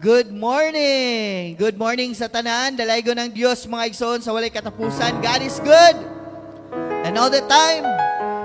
Good morning! Good morning sa tanan, dalaygo ng Diyos mga igsoon sa walay katapusan. God is good! And all the time,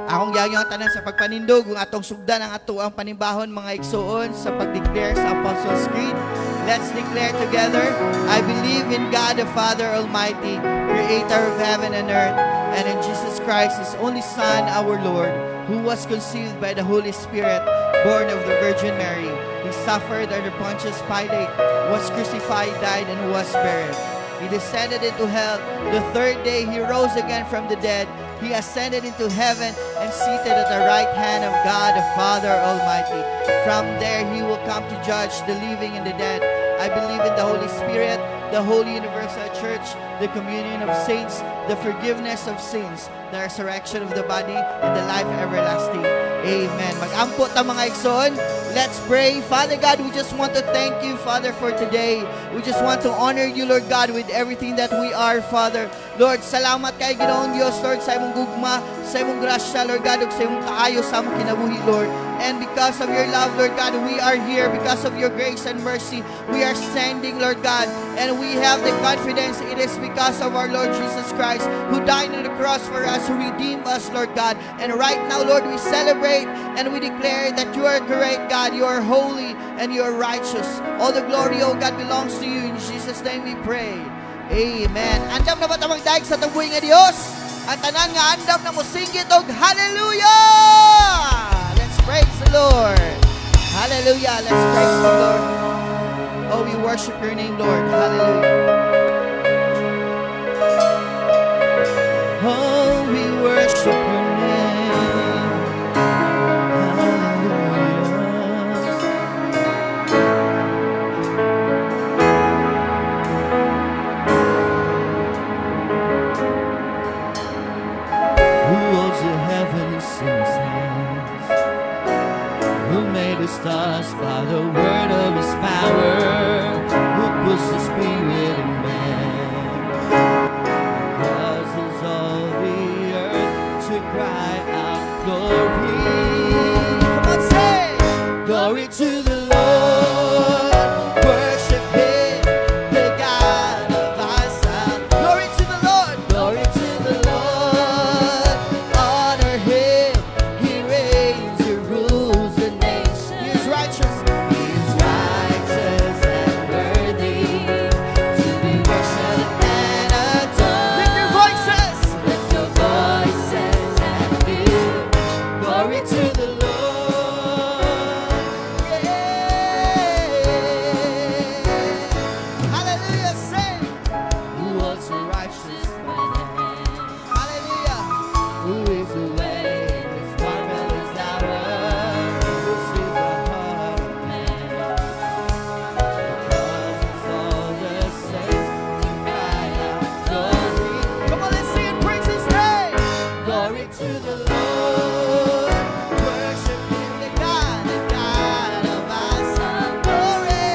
akong gyangyo ang tanan sa pagpanindog, kung atong sugdan ang ato ang panibahon mga igsoon sa pag-declare sa Apostles' Creed. Let's declare together, I believe in God the Father Almighty, Creator of heaven and earth, and in Jesus Christ, His only Son, our Lord, who was conceived by the Holy Spirit, born of the Virgin Mary. He suffered under Pontius Pilate, was crucified, died, and was buried. He descended into hell. The third day He rose again from the dead. He ascended into heaven and seated at the right hand of God the Father Almighty. From there He will come to judge the living and the dead. I believe in the Holy Spirit, the Holy Universal Church, the communion of saints, the forgiveness of sins, the resurrection of the body, and the life everlasting. Amen. Mag-ampot ang mga igsoon. Let's pray. Father God, we just want to thank you, Father, for today. We just want to honor you, Lord God, with everything that we are, Father. Lord, salamat kay Ginoong Diyos, Lord, sa imong gugma, sa imong grasya, Lord God, ug sa imong kaayo sa among kinabuhi, Lord. And because of your love, Lord God, we are here. Because of your grace and mercy, we are standing, Lord God. And we have the confidence it is because of our Lord Jesus Christ, who died on the cross for us, who redeemed us, Lord God. And right now, Lord, we celebrate and we declare that you are great, God. You are holy and you are righteous. All the glory, oh God, belongs to you. In Jesus' name we pray. Amen. Andam na ba tamang daig sa tabuhi nga Dios? Ang tanan nga andam na musingit og hallelujah! Let's praise the Lord. Hallelujah. Let's praise the Lord. Oh, we worship your name, Lord. Hallelujah. Oh, we worship your name. Hallelujah. Who holds the heavens in his hands? Who made the stars by the word of his power? Who puts the spirit in man? Causes all the earth to cry out glory. Come on, say glory to the Lord. Worship Him, the God of our salvation. Glory to the Lord. Glory to the Lord. Honor Him. He reigns. He rules the nation. He is righteous. He is righteous and worthy to be worshipped and adored. Lift your voices. Lift your voices and give glory to the Lord. Yeah. Hallelujah. Say, who was the righteous man? Hallelujah. Who is the way in this marvelous hour? Who sees the heart of man? Causes all the saints to cry out glory. Come on, let's sing and praise His name. Glory to the Lord. Worship Him, the God of our salvation. Glory,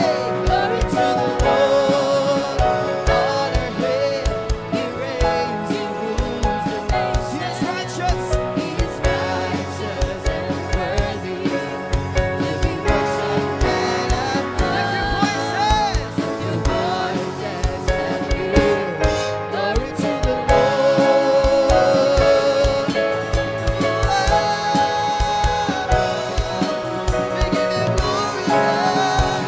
glory to the Lord. Honor Him. He reigns, He rules the nations. He is righteous. He is righteous and worthy to be worshipped and adored. Lift your voices. Lift your voices and give glory to the Lord. We give you glory, Lord.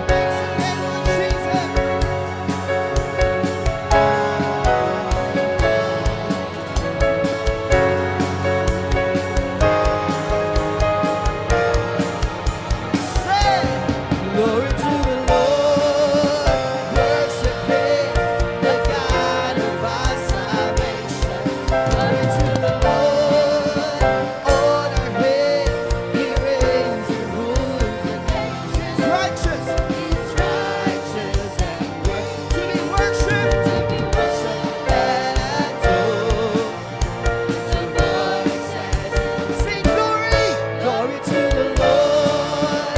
Praise the name of Jesus. Say, glory to the Lord. Worship Him, the God of our salvation. Glory to the Lord. Honor Him. He reigns, He rules the nations. He is righteous. He is righteous and worthy to be worshipped and adored. Sing glory, glory to the Lord.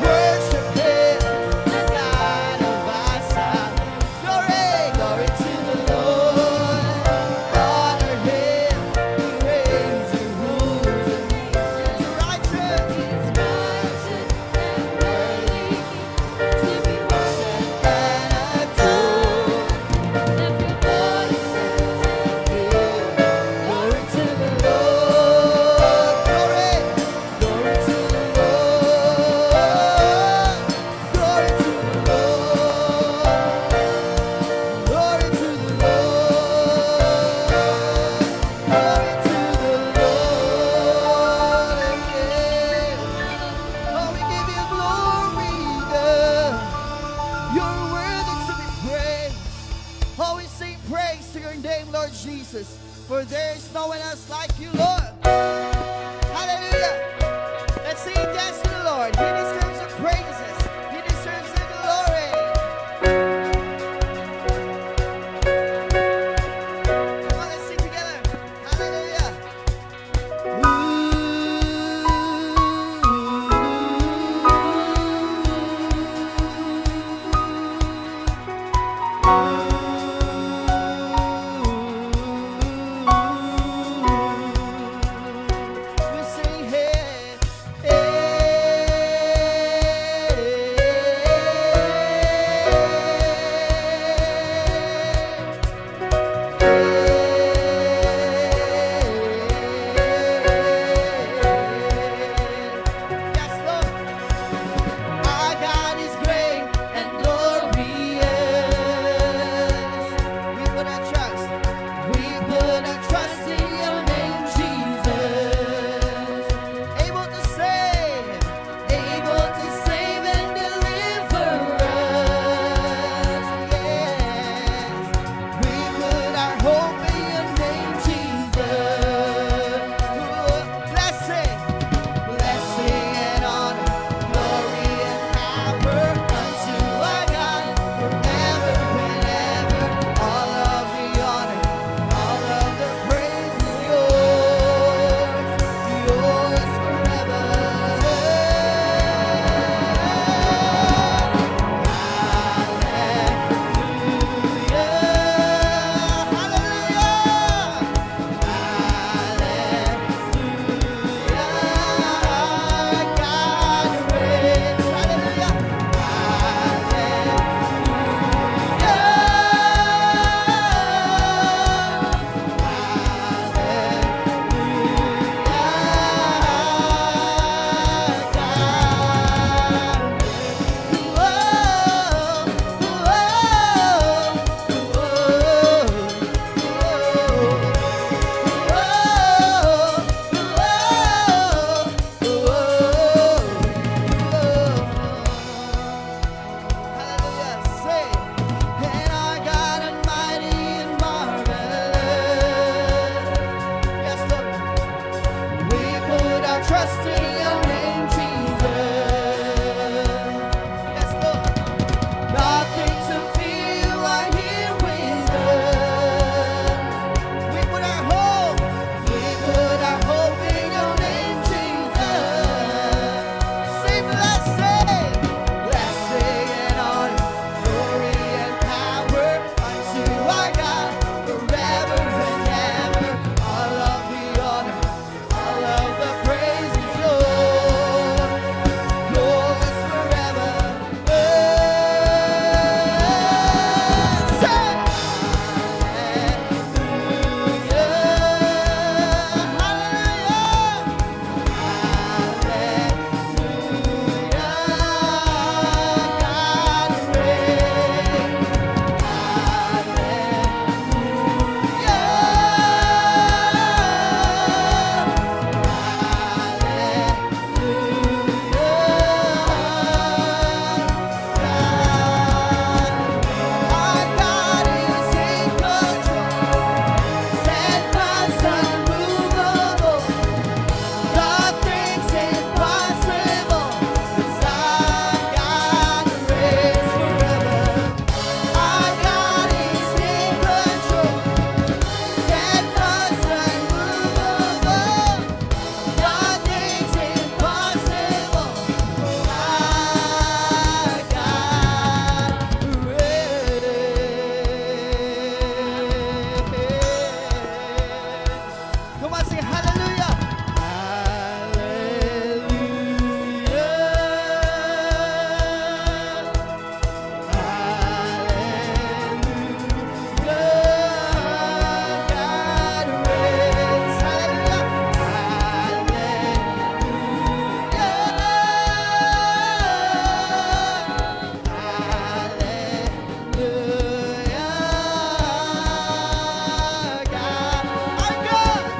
Worship Him, the God of our salvation. Glory, glory to the Lord. Honor Him. no one else like you, Lord. Hallelujah. Let's sing and dance to the Lord. He deserves the praises. He deserves the glory. Come on, let's sing together. Hallelujah. We sing, hey, yes, Lord. Our God is great and glorious. We put our trust in your name, Jesus. Able to save and deliver us. Yes, we put our hope in your name, Jesus. Blessing and honor, glory and power unto our God forever and ever. All of the honor, all of the praise is yours, yours forever. Hallelujah, say, and our God almighty and marvelous. Yes, Lord. We put our trust in your name, Jesus. Yes, Lord. Nothing to fear, you are here with us. We put our hope in your name, Jesus. Say blessing and honor, glory and power unto our God forever and ever. All of the honor, all of the praise is yours, yours forever. Say come on, sing hallelujah. Our God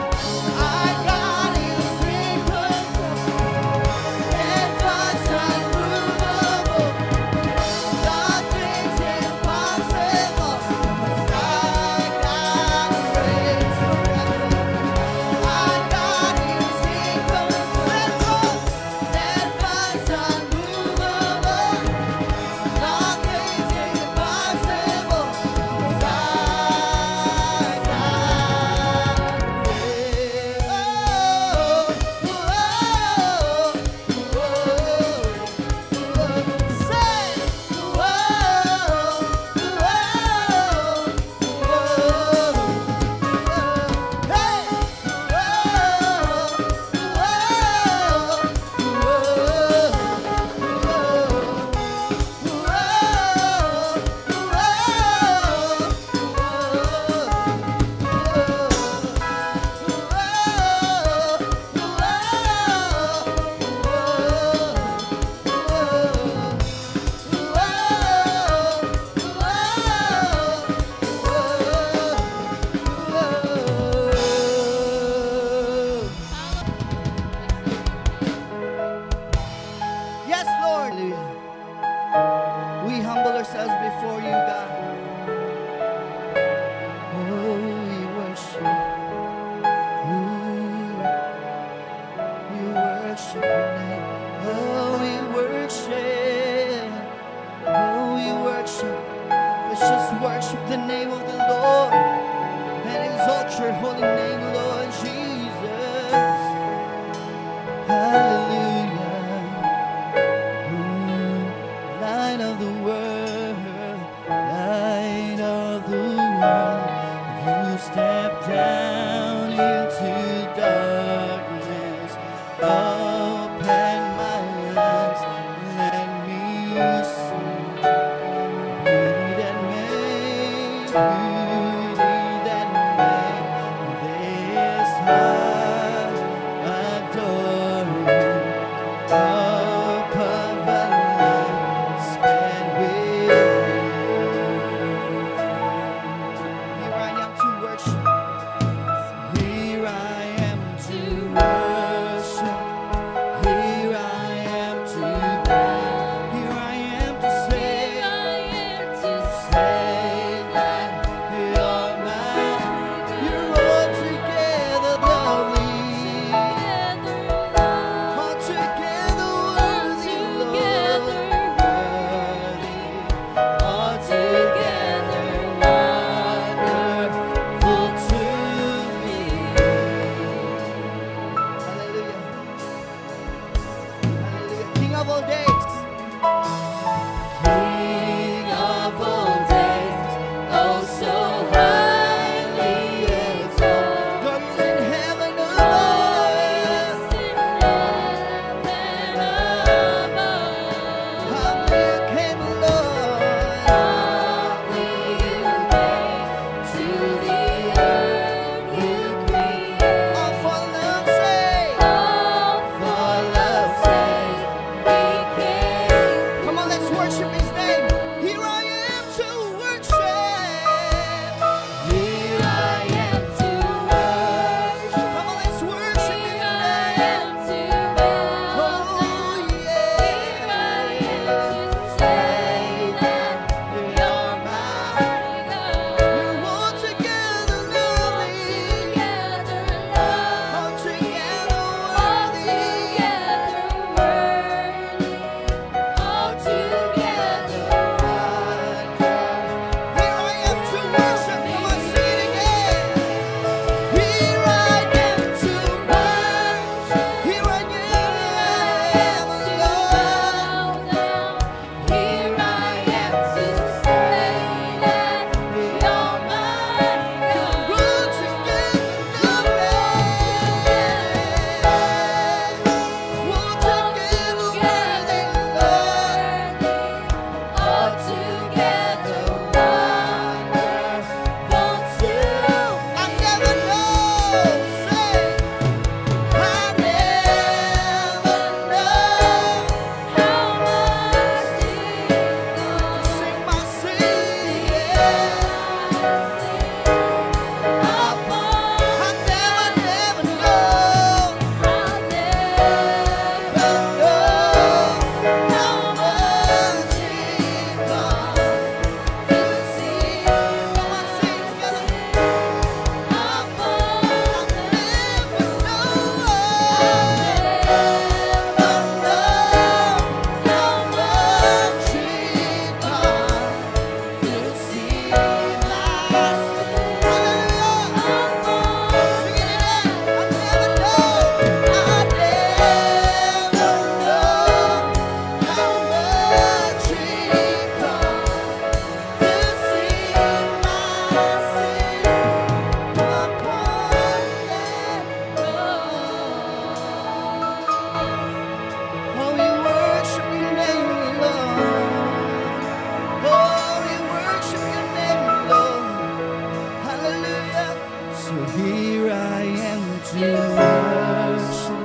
to worship.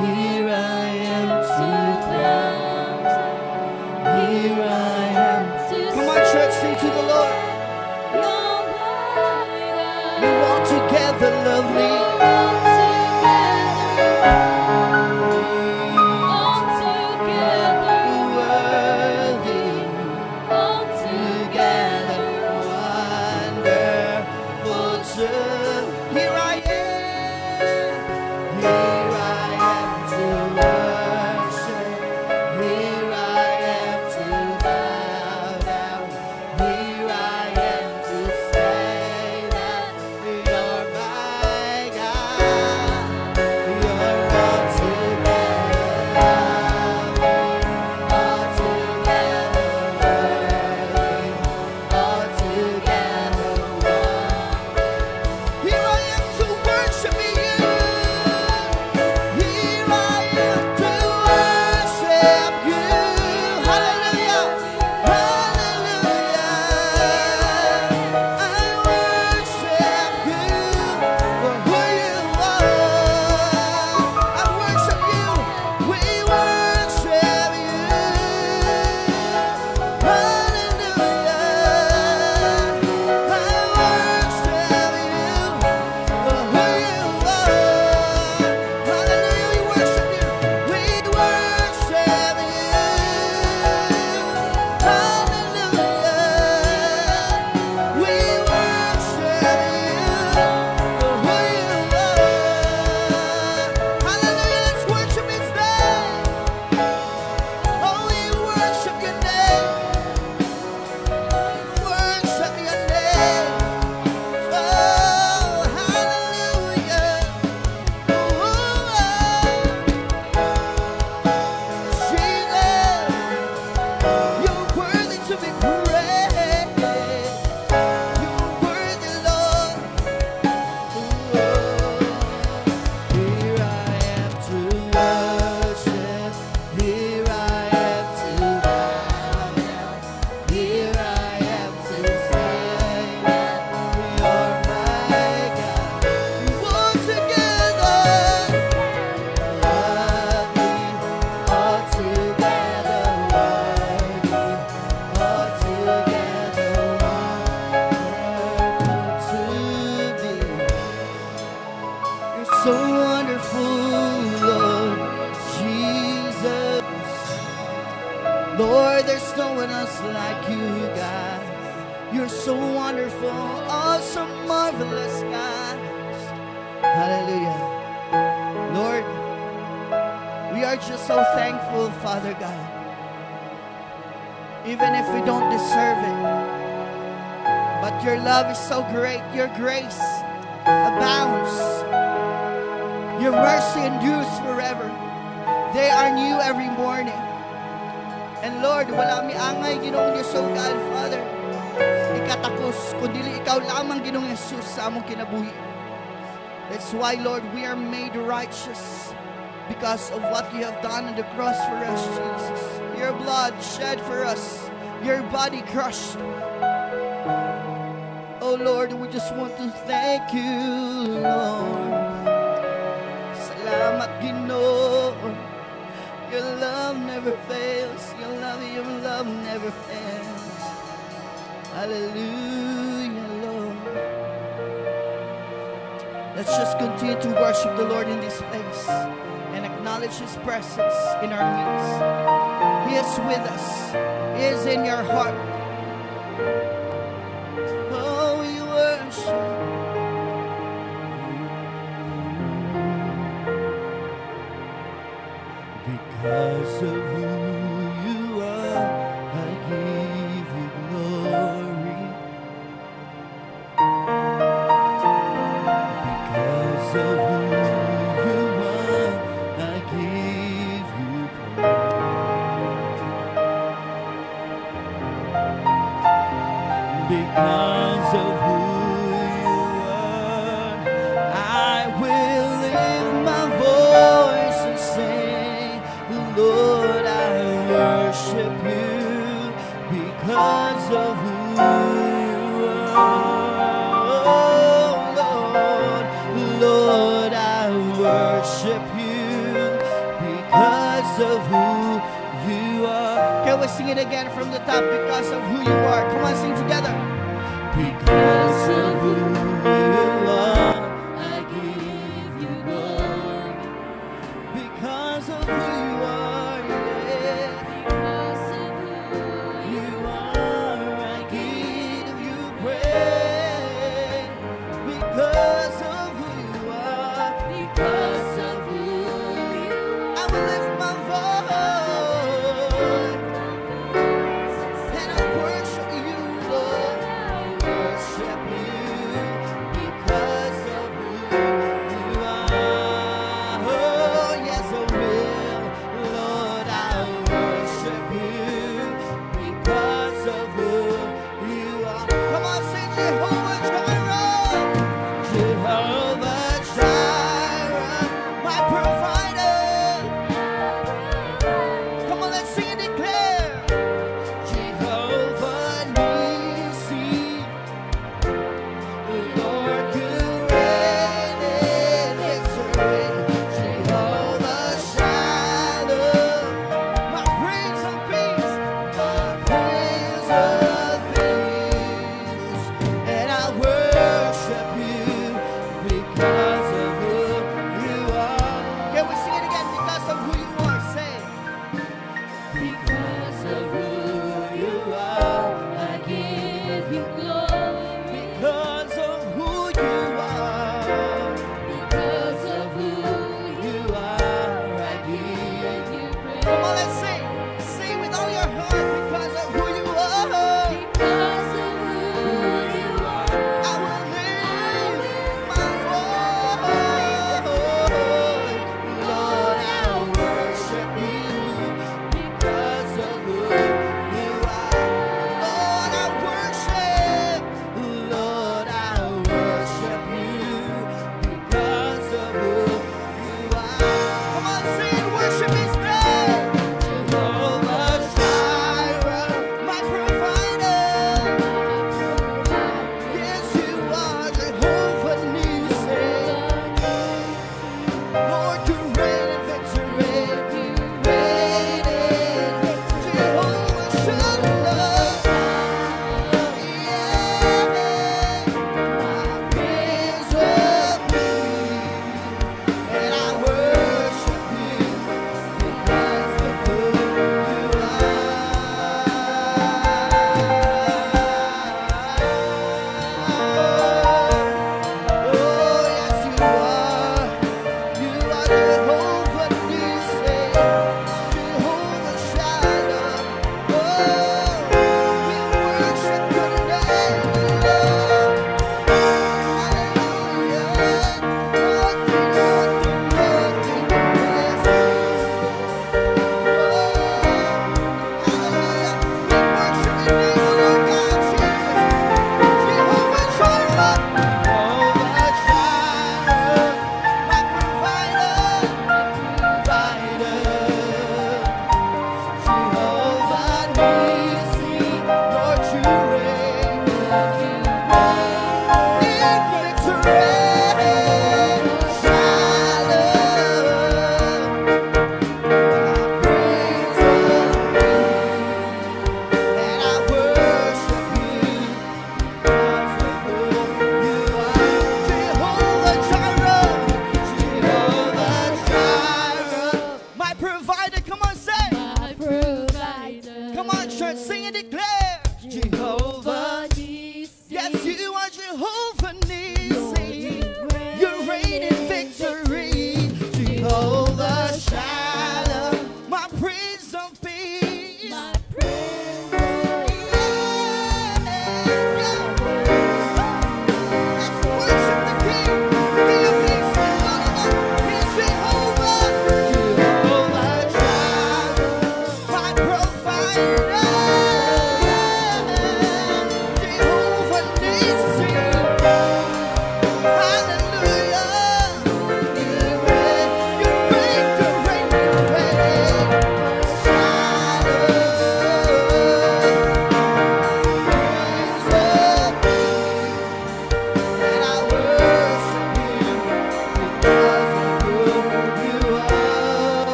Here I am to bow down. Here I am to Come on, church, sing to the Lord. You all together, lovely. So wonderful, Lord Jesus. Lord, there's no one else like you, God. You're so wonderful, awesome, marvelous, God. Hallelujah. Lord, we are just so thankful, Father God. Even if we don't deserve it, but your love is so great. Your grace abounds. Your mercy endures forever. They are new every morning. And Lord, wala mi angay Ginoong Yesu, God, Father. Ikatakos, kundili ikaw lamang Ginoong Jesus sa among kinabuhi. That's why, Lord, we are made righteous because of what you have done on the cross for us, Jesus. Your blood shed for us. Your body crushed. Oh, Lord, we just want to thank you, Lord. Salamat, Ginoo. Your love never fails. Your love never fails. Hallelujah, Lord. Let's just continue to worship the Lord in this place and acknowledge His presence in our midst. He is with us. He is in your heart. Oh, we worship. Because of who you are, I give you glory. Because of who you are, I give you praise. Because of who you are, I will lift my voice and sing. Lord, I worship you because of who you are. Can we sing it again from the top? Because of who you are. Come on, sing together. Because of who you are, I give you glory. Because of who you are, yeah. Because of who you are, I give you praise. Because of who you are, because of who you are, I will lift my voice and I worship you, Lord. I worship you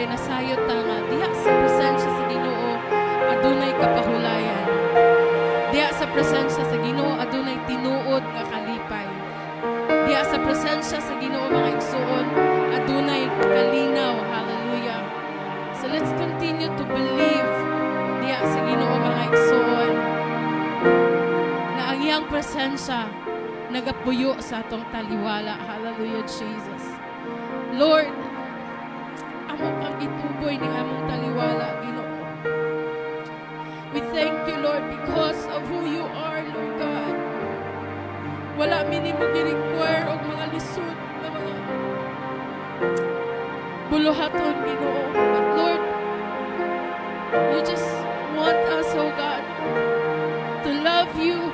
kay nasayot ta nga diha sa presensya sa Ginoo adunay kapahulayan. Diha sa presensya sa Ginoo adunay tinuod nga kalipay. Diha sa presensya sa Ginoo mga igsoon adunay kalinaw. Hallelujah. So let's continue to believe diha sa Ginoo mga igsoon na ang iyang presensya nagapuyo sa atong taliwala. Hallelujah, Jesus. Lord, among kang gituboy ni among taliwala, Ginoo. We thank you, Lord, because of who you are, Lord God. Wala minimo gi-require og mga lisod na mga buluhaton, Ginoo. But Lord, you just want us, oh God, to love you,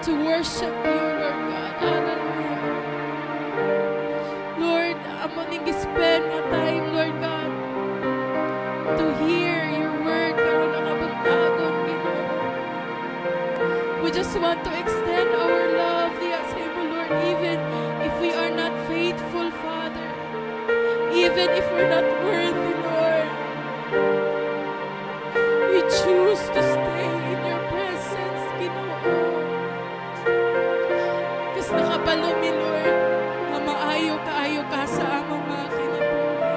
to worship you, Lord God. Hallelujah. Lord, amo ning spend nga time, Lord God, to hear your word karon nakabuntagon, Ginoo. We just want to extend our love diya sa imo, Lord, even if we are not faithful, Father. Even if we're not worthy, Lord. We choose to stay in your presence, Ginoo. Kasi nakabalo mi, Lord, na maayo ka sa among mga kinabuhi.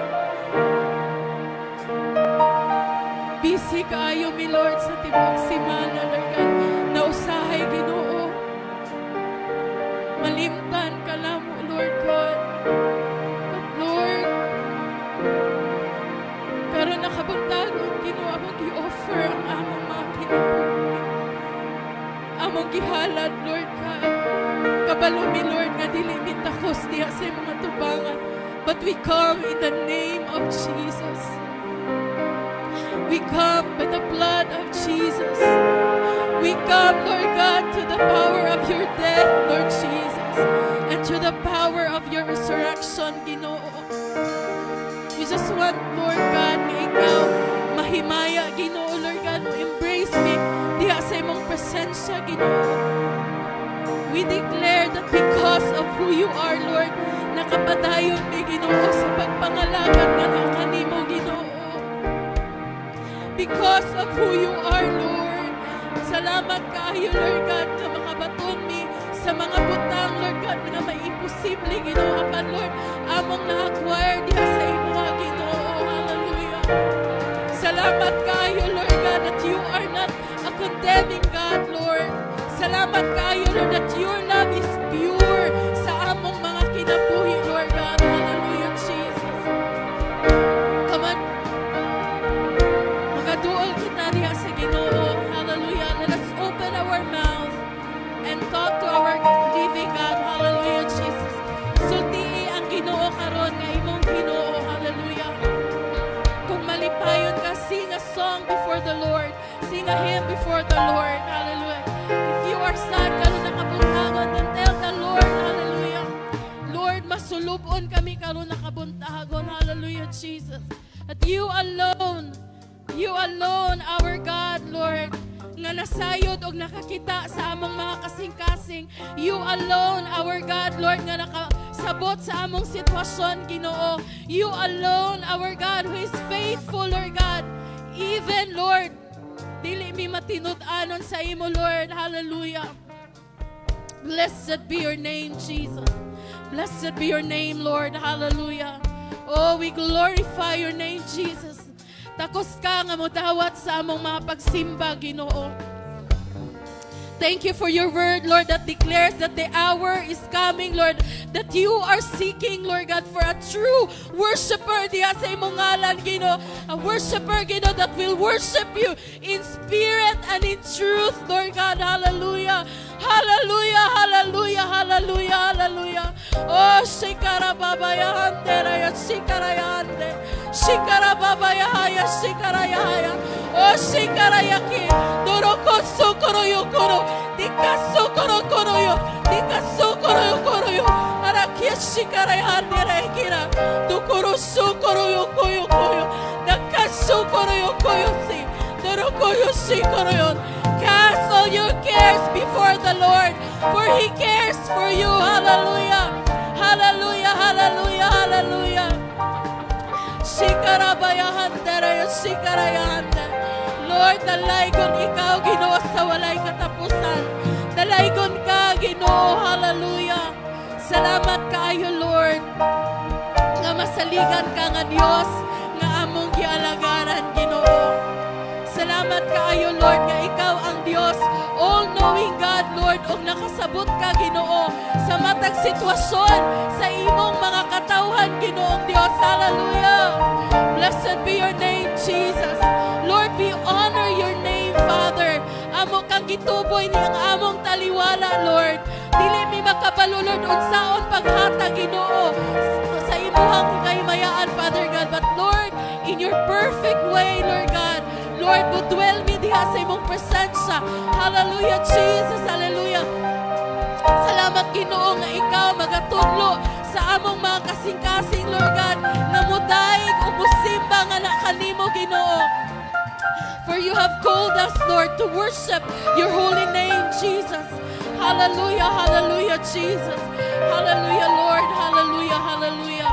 Busy kaayo mi, Lord, sa tibok simana, Lord God, na usahay, Ginoo. Malimtan ka na mo, Lord God. But Lord, karon nakabuntagon, Ginoo, among i-offer ang among mga kinabuhi. Among gihalad, Lord God. Kabalo mi, Lord, nga dili mi takos diha sa mga tubangan. But we come in the name of Jesus. We come by the blood of Jesus. We come, Lord God, to the power of your death, Lord Jesus, and to the power of your resurrection, Ginoo. We just want, Lord God, na ikaw mahimaya, Ginoo, Lord God, mo embrace me diha sa imong presensya, Ginoo. We declare that because of who you are, Lord, nakapadayon mi, Ginoo, sa pagpangalagan nga na kanimo, Ginoo. Because of who you are, Lord. Salamat kaayo, Lord God, na makabaton mi sa mga butang, Lord God, na may imposible, Ginoo, apan, Lord, among na-acquire diha sa imo, Ginoo. Hallelujah. Salamat kaayo, Lord God, that you are not a condemning God, Lord. Salamat kaayo, Lord, that your love is pure sa among mga kinabuhi, Lord God. Hallelujah, Jesus. Come on. Magaduol kita diha sa Ginoo. Hallelujah. Let us open our mouth and talk to our living God. Hallelujah, Jesus. Sultii ang Ginoo karon nga imong Ginoo. Hallelujah. Kung malipayon ka, sing a song before the Lord. Sing a hymn before the Lord. Hallelujah. If you are sad, karon nakabuntagon, then tell the Lord, hallelujah. Lord, masulubon kami karon nakabuntagon. Hallelujah, Jesus. At you alone, our God, Lord, nga nasayod og nakakita sa among mga kasing-kasing. You alone, our God, Lord, nga nakasabot sa among sitwasyon, Ginoo. You alone, our God, who is faithful, Lord God. Even, Lord, dili mi matinud-anon sa imo, Lord. Hallelujah. Blessed be your name, Jesus. Blessed be your name, Lord. Hallelujah. Oh, we glorify your name, Jesus. Takos ka nga mo dawat sa among mga pagsimba, Ginoo. Thank you for your word, Lord, that declares that the hour is coming, Lord, that you are seeking, Lord God, for a true worshiper diha sa imong ngalan, Ginoo. A worshiper, Ginoo, that will worship you in spirit and in truth, Lord God. Hallelujah. Hallelujah, hallelujah, hallelujah, hallelujah. Oh, shikara babayahande, raya shikara yande. Shikara babayahaya, shikara yahaya. Oh, shikara yaki. Doroko sokoro yokoro. Dika sokoro koro yo. Dika sokoro yokoro yo. Arakia shikara yande, rekira. Dokoro sokoro yoko yoko yo. Daka sokoro yoko yosi. Doroko yoshikoro yo. Cast all your cares before the Lord, for He cares for you. Hallelujah. Hallelujah. Hallelujah. Hallelujah. Lord, dalaygon ikaw, Ginoo, sa walay katapusan. Dalaygon ka, Ginoo, hallelujah. Salamat kaayo, Lord, nga masaligan ka nga Dios nga among gialagaran, Ginoo. Salamat kaayo, Lord, nga ikaw ang Dios, all-knowing God, Lord, og nakasabot ka, Ginoo, sa matag sitwasyon sa imong mga katawhan, Ginoong Dios. Hallelujah. Blessed be your name, Jesus. Lord, we honor your name, Father. Amo kang gituboy ni ang among taliwala, Lord. Dili mi makabalulod unsaon paghatag, Ginoo, sa imuhang kahimayaan, Father God. But Lord, in your perfect way, Lord God, Lord, dwell mi diha sa imong presensya. Hallelujah, Jesus. Hallelujah. Salamat, Ginoo, nga ikaw magatudlo sa among mga kasing-kasing, Lord God, na mudaig o musimba nga na kanimo, Ginoo. For you have called us, Lord, to worship your holy name, Jesus. Hallelujah, hallelujah, Jesus. Hallelujah, Lord. Hallelujah, hallelujah.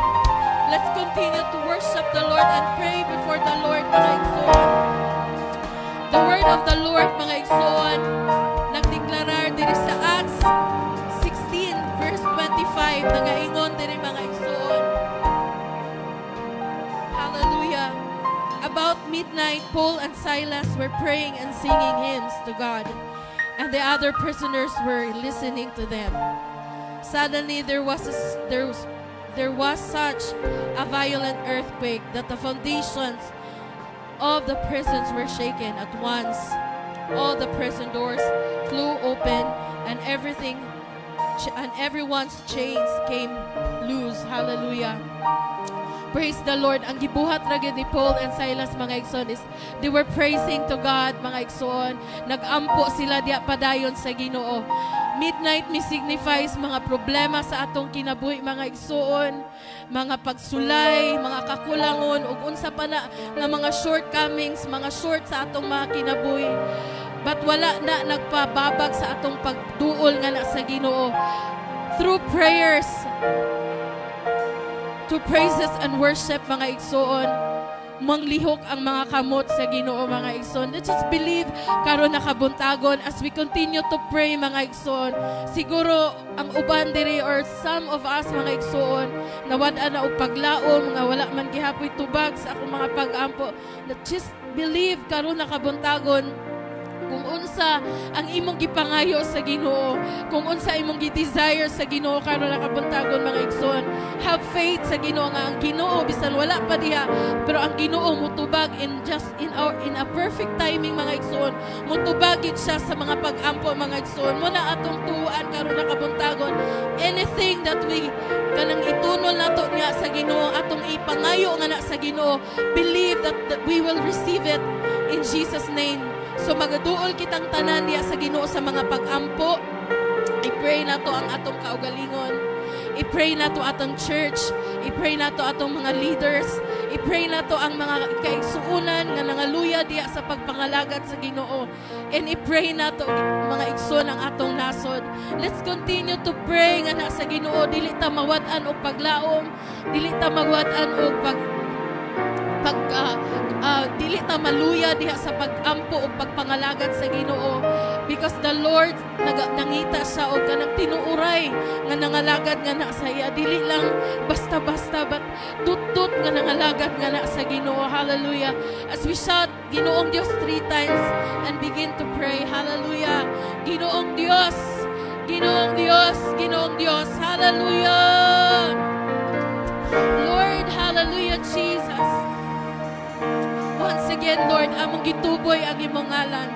Let's continue to worship the Lord and pray before the Lord, mga igsoon. The word of the Lord, mga igsoon, nagdeklarar diri sa Acts 16, verse 25, nangaingon diri mga igsoon. Hallelujah. About midnight, Paul and Silas were praying and singing hymns to God, and the other prisoners were listening to them. Suddenly, there was such a violent earthquake that the foundations of the prisons were shaken. At once, all the prison doors flew open, and everyone's chains came loose. Hallelujah. Praise the Lord. Ang gibuhat ra gyud ni Paul and Silas, mga igsoon, is they were praising to God, mga igsoon. Nag-ampo sila diya padayon sa Ginoo. Midnight mi signifies mga problema sa atong kinabuhi, mga igsoon, mga pagsulay, mga kakulangon, ug unsa pa na nga mga shortcomings, mga short sa atong mga kinabuhi. But wala na nagpababag sa atong pagduol nga na sa Ginoo. Through prayers, to praises and worship, mga igsoon, manglihok ang mga kamot sa Ginoo, mga igsoon. Let's just believe karon nakabuntagon as we continue to pray, mga igsoon. Siguro ang uban diri or some of us, mga igsoon, nawad-an na og paglaom, nga wala man gihapoy tubag sa akong mga pag-ampo. Let's just believe karon nakabuntagon kung unsa ang imong gipangayo sa Ginoo, kung unsa imong gi-desire sa Ginoo karon nakabuntagon, mga igsoon. Have faith sa Ginoo nga ang Ginoo bisan wala pa diha, pero ang Ginoo mutubag in a perfect timing, mga igsoon. Mutubag gid siya sa mga pag-ampo, mga igsoon. Muna atong tuwaan karon nakabuntagon. Anything that we kanang itunol nato niya sa Ginoo, atong ipangayo nga na sa Ginoo, believe that we will receive it in Jesus' name. So magaduol kitang tanan diya sa Ginoo sa mga pag-ampo. I-pray na to ang atong kaugalingon. I-pray na to atong church. I-pray na to atong mga leaders. I-pray na to ang mga kaigsuunan nga nangaluya diya sa pagpangalagad sa Ginoo. And i-pray na to mga igsoon ang atong nasod. Let's continue to pray nga na sa Ginoo. Dili ta mawad-an og paglaom. Dili ta mawad-an og dili ta maluya diha sa pag-ampo o pagpangalagad sa Ginoo, because the Lord nangita siya og kanang tinuuray nga nangalagad nga na sa iya. Dili lang basta-basta, but tutut nga nangalagad nga na sa Ginoo. Hallelujah. As we shout Ginoong Dios 3 times and begin to pray. Hallelujah. Ginoong Dios, Ginoong Dios, Ginoong Dios. Hallelujah. Lord, hallelujah, Jesus. Once again, Lord, among gituboy ang imong ngalan.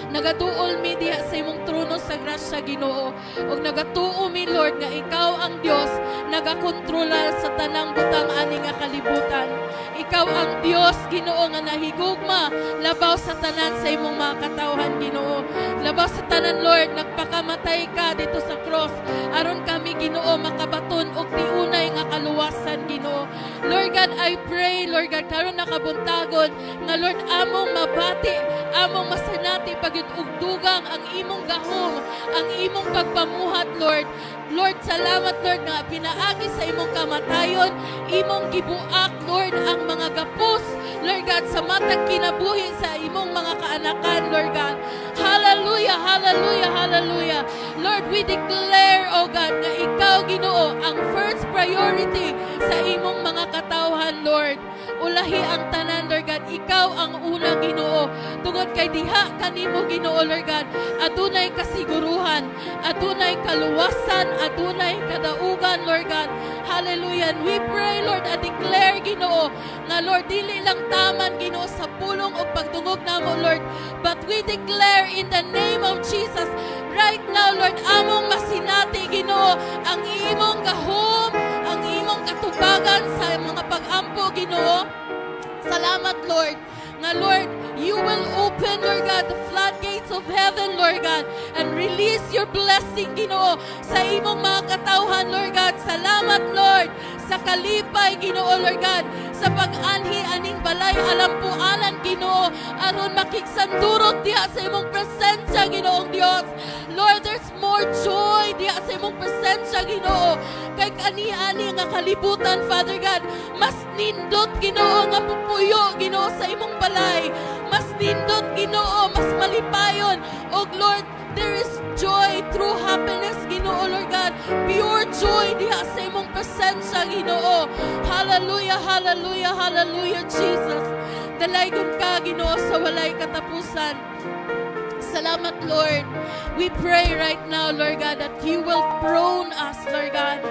Nagatuol mi diha sa imong trono sa grasya, Ginoo. Og nagatuo mi, Lord, nga ikaw ang Dios nagakontrola sa tanang butang ani nga kalibutan. Ikaw ang Dios Ginoo nga nahigugma labaw sa tanan sa imong mga katawhan Ginoo. Labaw sa tanan Lord, nagpakamatay ka dito sa cross aron kami Ginoo makabaton og tiunay nga kaluwasan Ginoo. Lord God, I pray Lord God karon nakabuntagon nga Lord among mabati, among masanati pagyud og dugang ang imong gahom, ang imong pagpamuhat Lord. Lord, salamat Lord nga pinaagi sa imong kamatayon, imong gibuak Lord ang mga gapos Lord God sa matag kinabuhi sa imong mga kaanakan Lord God. Hallelujah, hallelujah, hallelujah. Lord, we declare oh God nga ikaw Ginoo ang first priority sa imong mga katawhan Lord. Ulahi ang tanan Lord God, ikaw ang una Ginoo. Tungod kay diha kanimo Ginoo Lord God, adunay kasiguruhan, adunay kaluwasan, adunay kadaugan Lord God. Hallelujah. And we pray Lord, I declare Ginoo nga Lord dili lang taman Ginoo sa pulong o pagdungog namo Lord, but we declare in the name of Jesus right now Lord among masinati Ginoo ang imong gahom, ang imong katubagan sa mga pag-ampo Ginoo. Salamat Lord nga Lord, you will open Lord God the floodgates of heaven Lord God and release your blessing Ginoo sa imong mga katawhan Lord God. Salamat Lord sa kalipay Ginoo Lord God, sa pag-anhi aning balay alampuanan Ginoo aron makiksandurot diha sa imong presensya Ginoong Dios. Lord, there's more joy diha sa imong presensya Ginoo. Kay kani-ani nga kalibutan Father God, mas nindot Ginoo nga pupuyo Ginoo sa imong balay. Mas nindot Ginoo, mas malipayon. Og Lord, there is joy, true happiness Ginoo Lord God. Pure joy diha sa imong presensya Ginoo. Hallelujah, hallelujah, hallelujah Jesus. Dalaygon ka Ginoo sa walay katapusan. Salamat Lord. We pray right now Lord God that you will prone us Lord God.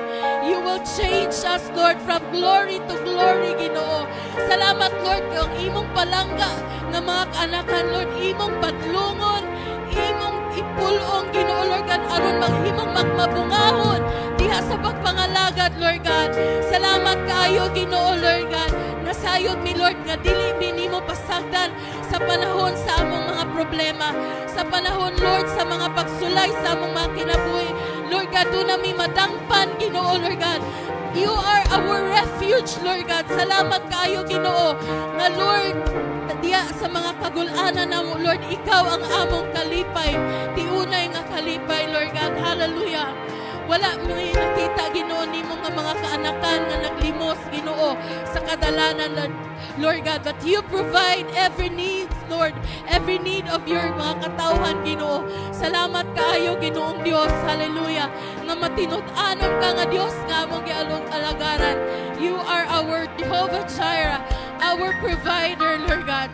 You will change us Lord from glory to glory Ginoo. Salamat Lord kay ang imong palangga nga mga kaanakan Lord, imong padlungon, imong ipulong Ginoo Lord God aron maghimong magmabungahon diha sa pagpangalagad Lord God. Salamat kaayo Ginoo Lord God. Nasayod mi Lord nga dili mi nimo pasagdan sa panahon sa among mga problema, sa panahon Lord sa mga pagsulay sa among mga kinabuhi. Lord God, doon na mi madangpan Ginoo Lord God. You are our refuge Lord God. Salamat kaayo Ginoo nga Lord diya sa mga kagulanan namo Lord, ikaw ang among kalipay, tiunay nga kalipay Lord God. Hallelujah. Wala may nakita Ginoo nimo nga mga kaanakan nga naglimos Ginoo sa kadalanan Lord God, but you provide every need Lord, every need of your mga katawhan Ginoo. Salamat kaayo Ginoong Dios. Hallelujah. Nga matinud-anon ka nga Dios nga among gialong alagaran. You are our Jehovah Jireh, our provider Lord God.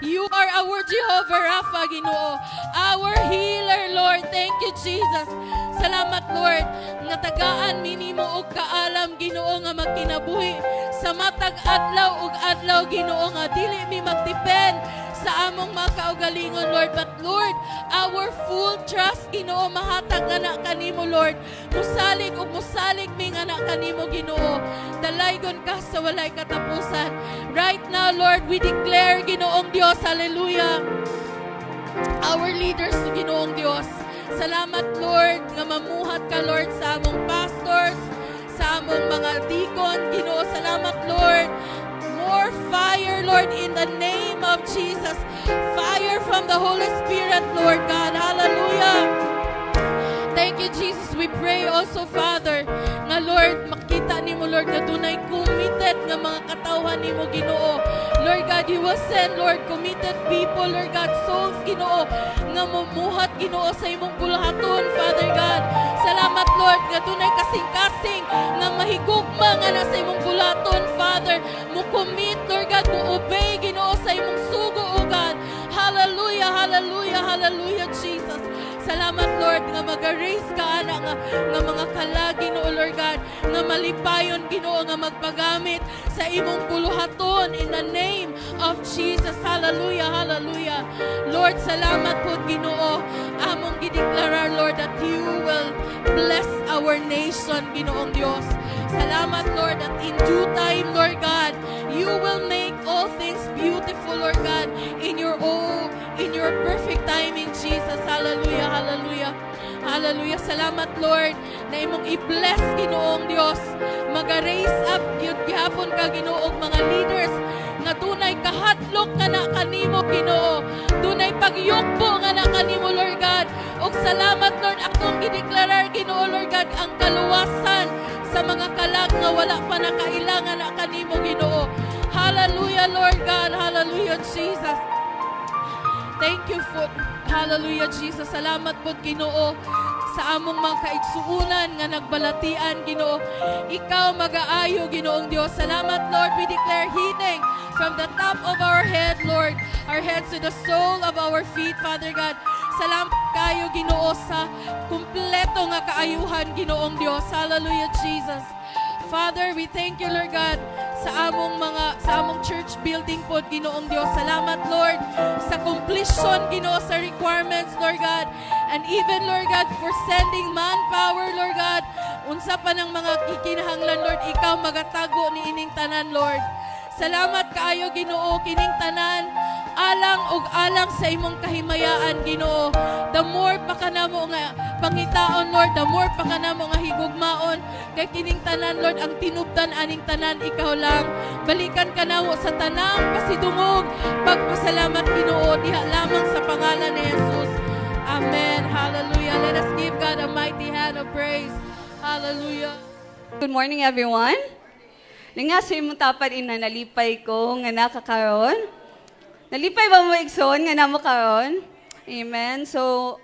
You are our Jehovah Rapha Ginoo, our healer Lord. Thank you Jesus. Salamat Lord nga tagaan minimo og kaalam Ginoo nga magkinabuhi sa matag adlaw ug adlaw Ginoo nga dili mi magdepend sa among mga kaugalingon Lord, but Lord our full trust Ginoo mahatag nga na kanimo Lord. Musalig ug musalig mi nga na kanimo Ginoo. Dalaygon ka sa walay katapusan. Right now Lord, we declare Ginoong Dios, hallelujah, our leaders Ginoong Dios. Salamat Lord nga mamuhat ka Lord sa among pastors, sa among mga deacon Ginoo. Salamat Lord. More fire Lord in the name of Jesus. Fire from the Holy Spirit Lord God. Hallelujah. Thank you Jesus. We pray also Father nga Lord makita nimo Lord nga dunay committed nga mga katawhan nimo Ginoo. Lord God, you will send Lord committed people Lord God, souls Ginoo nga mamuhat Ginoo sa imong bulahaton Father God. Salamat Lord nga dunay kasing-kasing nga mahigugma nga nasa imong bulahaton Father. Mo commit Lord God, mo obey Ginoo sa imong sugo o God. Hallelujah, hallelujah, hallelujah Jesus. Salamat Lord nga mag-raise ka ana nga mga kalag Ginoo Lord God nga malipayon Ginoo nga magpagamit sa imong buluhaton in the name of Jesus. Hallelujah, hallelujah. Lord, salamat po Ginoo. Among gideklarar Lord that you will bless our nation Ginoong Dios. Salamat Lord that in due time Lord God, you will make all your perfect timing, Jesus. Hallelujah, hallelujah. Hallelujah. Salamat, Lord, na imong i-bless, Ginoong Dios. Mag-raise up yun gihapon ka, Ginoong mga leaders nga dunay kahadlok nga na kanimo, Ginoo. Dunay pagyukbo nga na kanimo, Lord God. Og salamat, Lord, akong gideklarar, Ginoo, Lord God, ang kaluwasan sa mga kalag nga wala pa na kailangan na kanimo, Ginoo. Hallelujah, Lord God. Hallelujah, Jesus. Thank you for, hallelujah, Jesus. Salamat po, Ginoo, sa among mga kaigsuunan nga nagbalatian, Ginoo. Ikaw mag-aayo, Ginoong Dios. Salamat, Lord. We declare healing from the top of our head, Lord, our heads to the sole of our feet, Father God. Salamat kayo, Ginoo, sa kumpleto nga kaayuhan, Ginoong Dios. Hallelujah, Jesus. Father, we thank you, Lord God, sa among church building po, Ginoong Dios. Salamat, Lord, sa completion, Ginoo, sa requirements, Lord God. And even, Lord God, for sending manpower, Lord God. Unsa pa ng mga kikinahanglan, Lord, ikaw magatago ni ining tanan, Lord. Salamat kaayo, Ginoo, kining tanan, alang ug alang sa imong kahimayaan, Ginoo. The more pa kanamo nga pangitaon, Lord, the more pa kanamo nga higugmaon kay kining tanan, Lord, ang tinubdan aning tanan ikaw lang. Balikan kanamo sa tanang pasidungog, pagpasalamat, Ginoo, diha lamang sa pangalan ni Jesus. Amen. Hallelujah. Let us give God a mighty hand of praise. Hallelujah. Good morning, everyone. Nga sa imong tapad ina nalipay ko nga nakakaron. Nalipay ba mo igsoon nga namo karon? Amen. So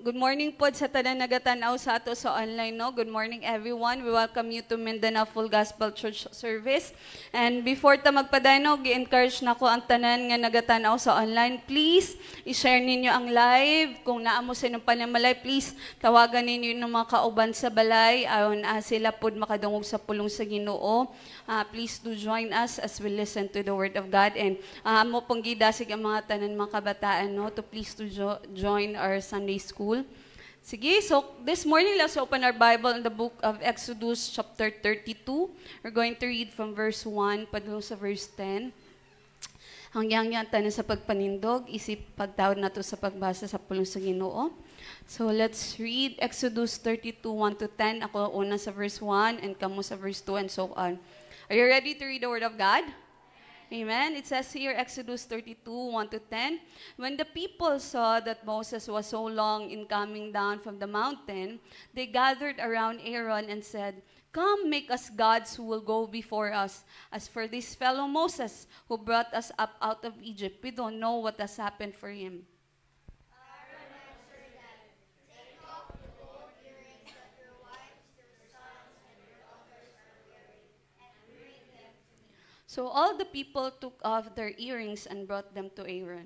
good morning po sa tanan nagatanaw sa ato sa online, no. Good morning, everyone. We welcome you to Mindanao Full Gospel Church Service. And before ta magpadayno, gi-encourage nako ang tanan nga nagatanaw sa online. Please i-share ninyo ang live. Kung naa mo sa inyong panamalay, please tawagan ninyo ng mga kauban sa balay aron sila pod makadungog sa pulong sa Ginoo. Please do join us as we listen to the Word of God. And mo pong gidasig ang mga tanan mga kabataan, no, to please to join our Sunday school. Sige, so this morning, let's open our Bible in the book of Exodus chapter 32. We're going to read from verse 1 padung sa verse 10. Hanggang yan tanan sa pagpanindog, isip pagtawad na to sa pagbasa sa pulong sa Ginoo. So let's read Exodus 32, 1 to 10. Ako una sa verse 1 and kamo sa verse 2 and so on. Are you ready to read the Word of God? Amen. It says here, Exodus 32, 1 to 10. When the people saw that Moses was so long in coming down from the mountain, they gathered around Aaron and said, "Come, make us gods who will go before us. As for this fellow Moses, who brought us up out of Egypt, we don't know what has happened for him." So all the people took off their earrings and brought them to Aaron.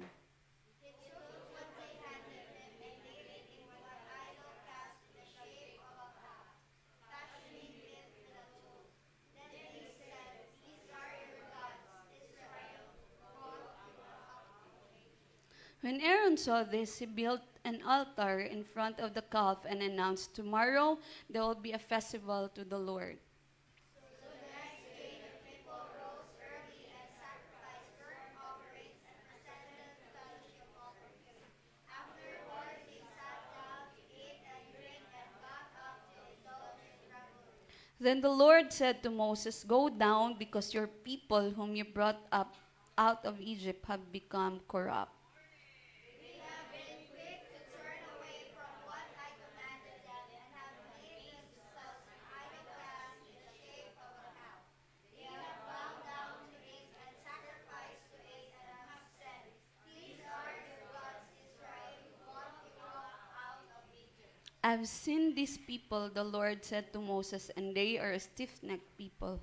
When Aaron saw this, he built an altar in front of the calf and announced, "Tomorrow there will be a festival to the Lord." Then the Lord said to Moses, "Go down, because your people whom you brought up out of Egypt have become corrupt." "I've seen these people," the Lord said to Moses, "and they are a stiff-necked people.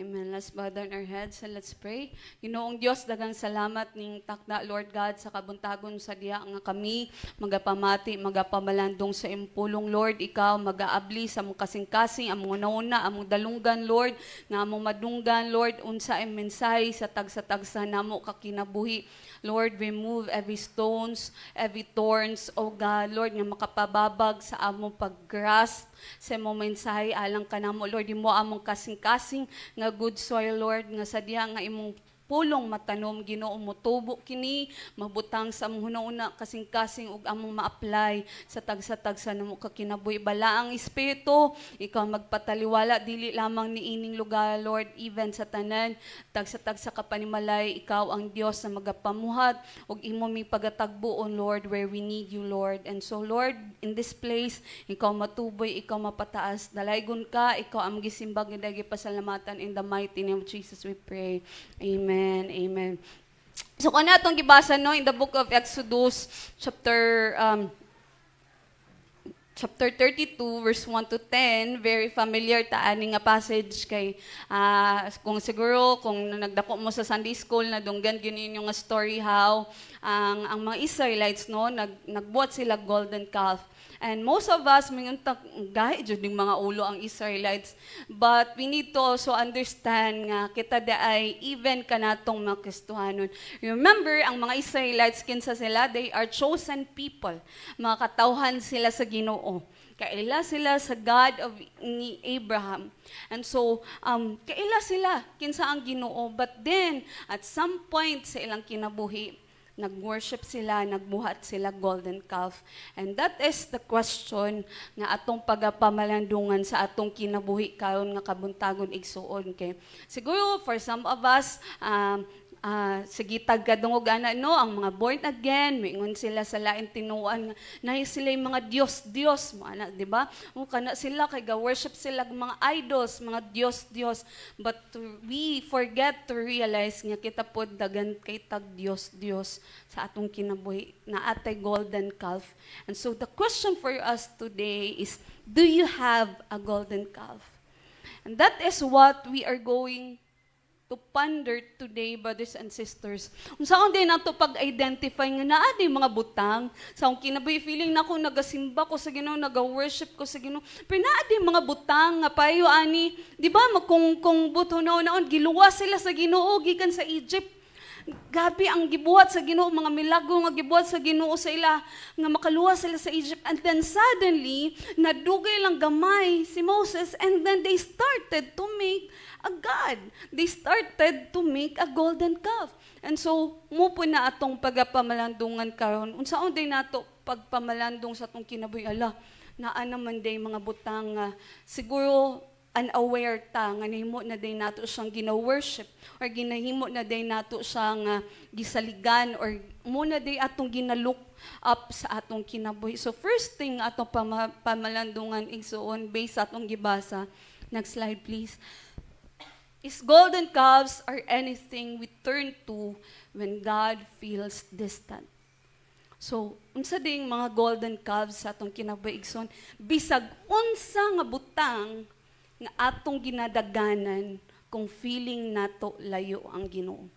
Amen. Let's bow down our heads and let's pray. Ginoong Dios, dagang salamat ning takda, Lord God, sa kabuntagon sa diha nga kami magapamati, magapamalandong sa impulong, Lord. Ikaw magaabli sa among kasing-kasing, among una-una, among dalunggan, Lord, nga among madunggan, Lord, unsa ang mensahe sa tagsa-tagsa namo kakinabuhi. Lord, remove every stones, every thorns, O God, Lord, nga makapababag sa among pag-grasp sa among mensahe alang kanamo, Lord, imo among kasing-kasing nga good soil, Lord, nga sa diha nga imong pulong matanom, Ginoo, motubo kini, mabutang sa among hunahuna kasing-kasing ug among ma-apply sa tagsa-tagsa namo kakinabuhi. Bala ang Espiritu, ikaw magpataliwala dili lamang ni ining lugar, Lord, even sa tanan tagsa-tagsa ka panimalay, ikaw ang Dios na magapamuhat ug imo mi pagatagbuon, Lord, where we need you, Lord. And so, Lord, in this place, ikaw matuboy, ikaw mapataas, dalaygon ka, ikaw ang gisimbag nga dagi pasalamatan, in the mighty name of Jesus we pray. Amen. Amen. So, kung ano itong gibasa, no, in the book of Exodus, chapter 32, verse 1 to 10, very familiar ta ani nga passage kay kung siguro kung nagdako mo sa Sunday school na dunggan gyud nga story how ang mga Israelites no nagbuhat sila golden calf. And most of us, mingunta, gahi jud ning mga ulo ang Israelites. But we need to also understand nga kita daay even kanatong mga Kristohanon. Remember, ang mga Israelites, kinsa sila, they are chosen people. Mga katawhan sila sa Ginoo. Kaila sila sa God of ni Abraham. And so, kaila sila, kinsa ang Ginoo. But then, at some point sa ilang kinabuhi, nag-worship sila, nagbuhat sila golden calf. And that is the question nga atong pagapamalandungan sa atong kinabuhi karon nga kabuntagon igsuon kay. Siguro for some of us sige tagkadungog ana no ang mga born again mingon sila sa lain tinuan nahi sila yung mga Dios mo ana di ba o kana sila kay ga worship sila mga idols mga Dios but we forget to realize nga kita pod dagan kay tag Dios sa atong kinabuhi na atay golden calf. And so the question for us today is, do you have a golden calf? And that is what we are going to ponder today, brothers and sisters. Unsaon din nato pag-identify nga naa di mga butang sa akong kinabuhi, feeling na ako nagasimba ko sa Ginoo, naga-worship ko sa Ginoo, pero naa di mga butang nga payo ani, di ba kung buto naon giluwas sila sa Ginoo gikan sa Egypt. Gabi ang gibuhat sa Ginoo, mga milagro nga gibuhat sa Ginoo sa ila nga makaluwas sila sa Egypt. And then suddenly nadugay lang gamay si Moses, and then they started to make a god. They started to make a golden calf. And so mo po na atong pagapamalandungan karon. Unsaon day nato pagpamalandong sa atong kinabuhi, ala naa naman day mga butang siguro unaware ta nga nahimo na day nato siyang gina-worship or ginahimo na day nato siyang gisaligan or muna day atong ginalook up sa atong kinabuhi. So first thing atong pamalandungan igsuon based sa atong gibasa. Next slide please. Is golden calves are anything we turn to when God feels distant. So, unsa ding mga golden calves sa atong kinabuhi igsoon, bisag unsa nga butang nga atong ginadaganan kung feeling nato layo ang Ginoo.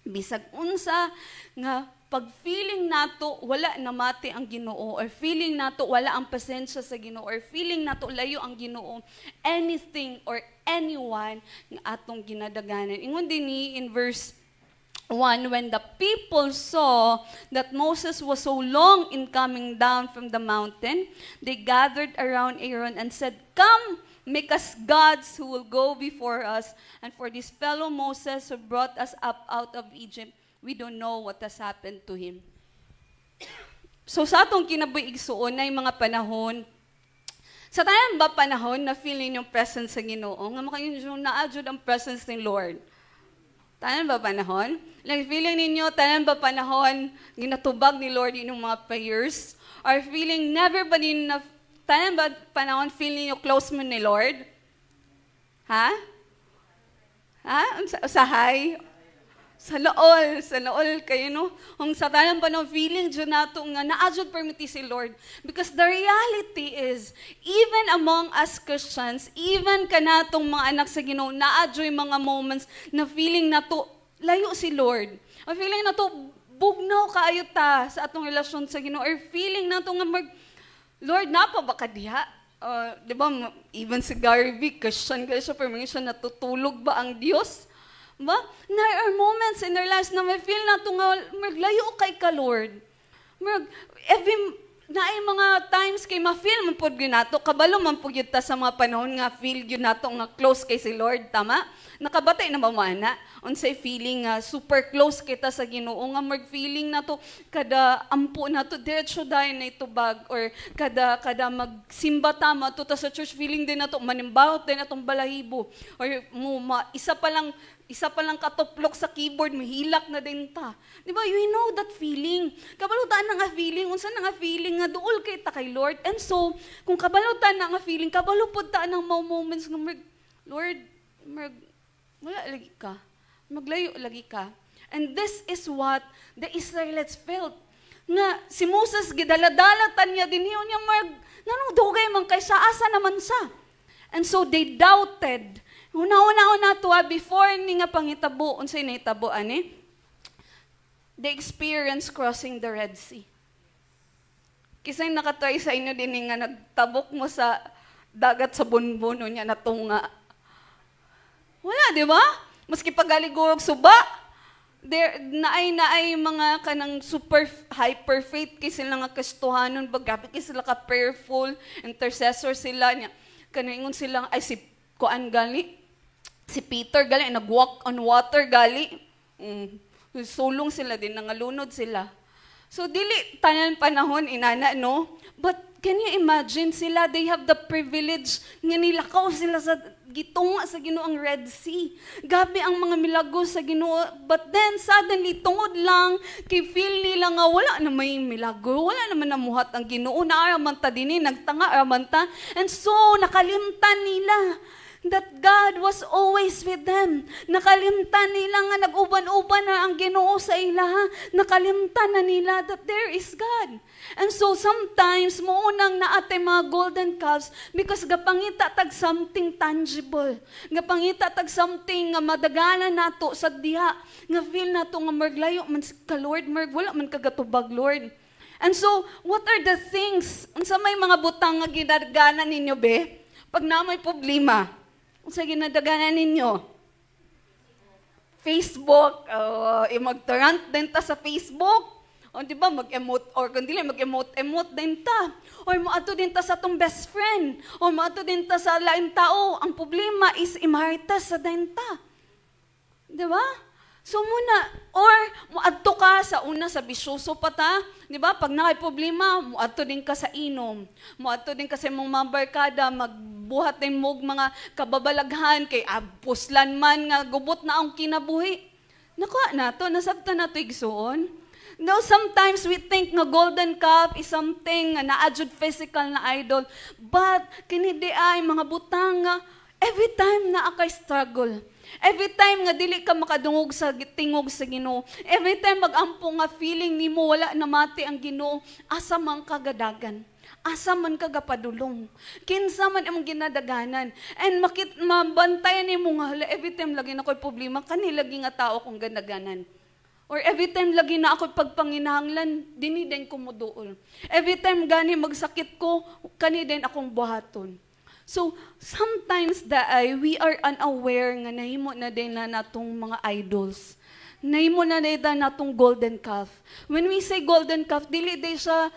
Bisag unsa nga pag feeling nato wala namati ang Ginoo or feeling nato wala ang presensya sa Ginoo or feeling nato layo ang Ginoo, anything or anyone nga atong ginadaganan. Ingon dinhi in verse 1, when the people saw that Moses was so long in coming down from the mountain, they gathered around Aaron and said, "Come, make us gods who will go before us. And for this fellow Moses who brought us up out of Egypt, we don't know what has happened to him." So sa atong kinabuhi igsuon na mga panahon, sa tanan ba panahon na feeling yung presence sa Ginoo, nga makayon naadjud ang presence ng Lord? Tanan ba panahon? Like feeling ninyo, tanan ba panahon ginatubag ni Lord inyong mga prayers? Or feeling never ba ninyo tanan ba panahon feeling niyo close mo ni Lord? Ha? Usahay? sa laol kayo, no? Kung sa tanang panong feeling dyan nato nga, naadjud permiti si Lord. Because the reality is, even among us Christians, even kanatong mga anak sa Ginoo, naadjud yung mga moments na feeling na to, layo si Lord. Or feeling na to, bugnaw kaayo ta sa atong relasyon sa Ginoo. Or feeling na to nga Lord, napa ba ka diha? Di ba, even si Gary V, Christian ka siya, pero siya natutulog ba ang Diyos? Ba? There are moments in our lives na may feel na ito nga, maglayo kay ka, Lord. Naay mga times kay ma-feel man po yun nato, kabalo man po yun ta sa mga panahon nga feel yun nato nga close kay si Lord, tama? Nakabatay na mamana, unsay feeling nga super close kita sa Ginoo nga mag-feeling na to, kada ampo na to, diretso dahil na ito bag, or kada magsimba tama to, ta sa church feeling din na to, manimbawat din atong balahibo, or isa pa lang katuplok sa keyboard, mahilak na din ta. Di ba? You know that feeling. Kabalutan na nga feeling, unsa na nga feeling nga duol kay ta kay Lord. And so, kung kabalutan na nga feeling, kabalupod ta ng mga moments nga Lord, wala lagi ka. Maglayo lagi ka. And this is what the Israelites felt. Nga, si Moses, gidaladalatan niya din yun, nanong dugay man kay sa asa naman sa. And so, they doubted. Una to, before ni nga pangitabo, unsay nahitabo, the experience crossing the Red Sea. Kisay nakatry sa inyo din nga nagtabok mo sa dagat sa bunbuno niya na tunga. Wala, di ba? Maski pagaligurog suba, naay mga kanang super hyper faith kay sila nga kastuhanon, bagapit kay sila ka prayerful, intercessor sila niya. Kaningon sila, ay si Kuan gali, si Peter gali, nag-walk on water gali. Sulong sila din, nangalunod sila. So, dili tanan panahon, inana, no? But, can you imagine sila, they have the privilege nga nilakaw sila sa gitunga sa Ginoo ang Red Sea. Gabi ang mga milagros sa Ginoo. But then, suddenly, tungod lang, kay feel nila nga, wala na may milagro, wala naman namuhat ang Ginoo. Naaraman ta din, nagtanga araman ta. And so, nakalimtan nila that God was always with them. Nakalimtan nila nga nag-uban-uban na ang Ginoo sa ilaha. Nakalimtan na nila that there is God. And so sometimes mounang naatay mga golden calves because gapangita tag something tangible. Gapangita tag something nga madaganan nato sa diha. Nga feel nato nga maglayo man ka Lord, wala man kagatubag Lord. And so, what are the things? Unsa may mga butang nga ginadaganan ninyo be? Pag na may problema, unsa ginadaganan ninyo? Facebook, mag-torrent din ta sa Facebook. O di ba, mag-emote, or kung dili, mag-emote din ta. Or maato din ta sa tong best friend. Or maato din ta sa lain tao. Ang problema is imaritas sa din ta. Di ba? So muna, or muadto ka sa una sa bisyoso pa ta. Di ba? Pag nakay problema, muadto din ka sa inom. Muadto din ka sa mong mga barkada, magbuhat din mo mga kababalaghan, kay puslan man nga gubot na ang kinabuhi. Nakuha na to, nasabta na to igsuon. No, sometimes we think nga golden calf is something nga naadjud physical na idol. But, kinidi ay mga butang nga, every time na akay struggle. Every time nga dili ka makadungog sa tingog sa Ginoo. Every time magampo nga feeling nimo wala na mati ang Ginoo, asa man kagadagan. Asa man kagapadulong. Kinsa man ang ginadaganan. And mabantayan nimo nga every time lagi na ko'y problema, kanilagi nga tao kong ganaganan. Or every time lagi na ako pagpanginahanglan, dini din ko muduol. Every time gani magsakit ko, kani din akong buhaton. So, sometimes we are unaware nga nahimo na din na natong mga idols. Nahimo na din na natong golden calf. When we say golden calf, dili din siya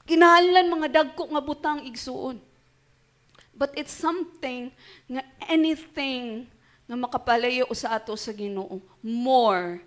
kinahanglan mga dagko nga butang igsuon. But it's something nga anything nga makapalayo sa ato sa Ginoo. More.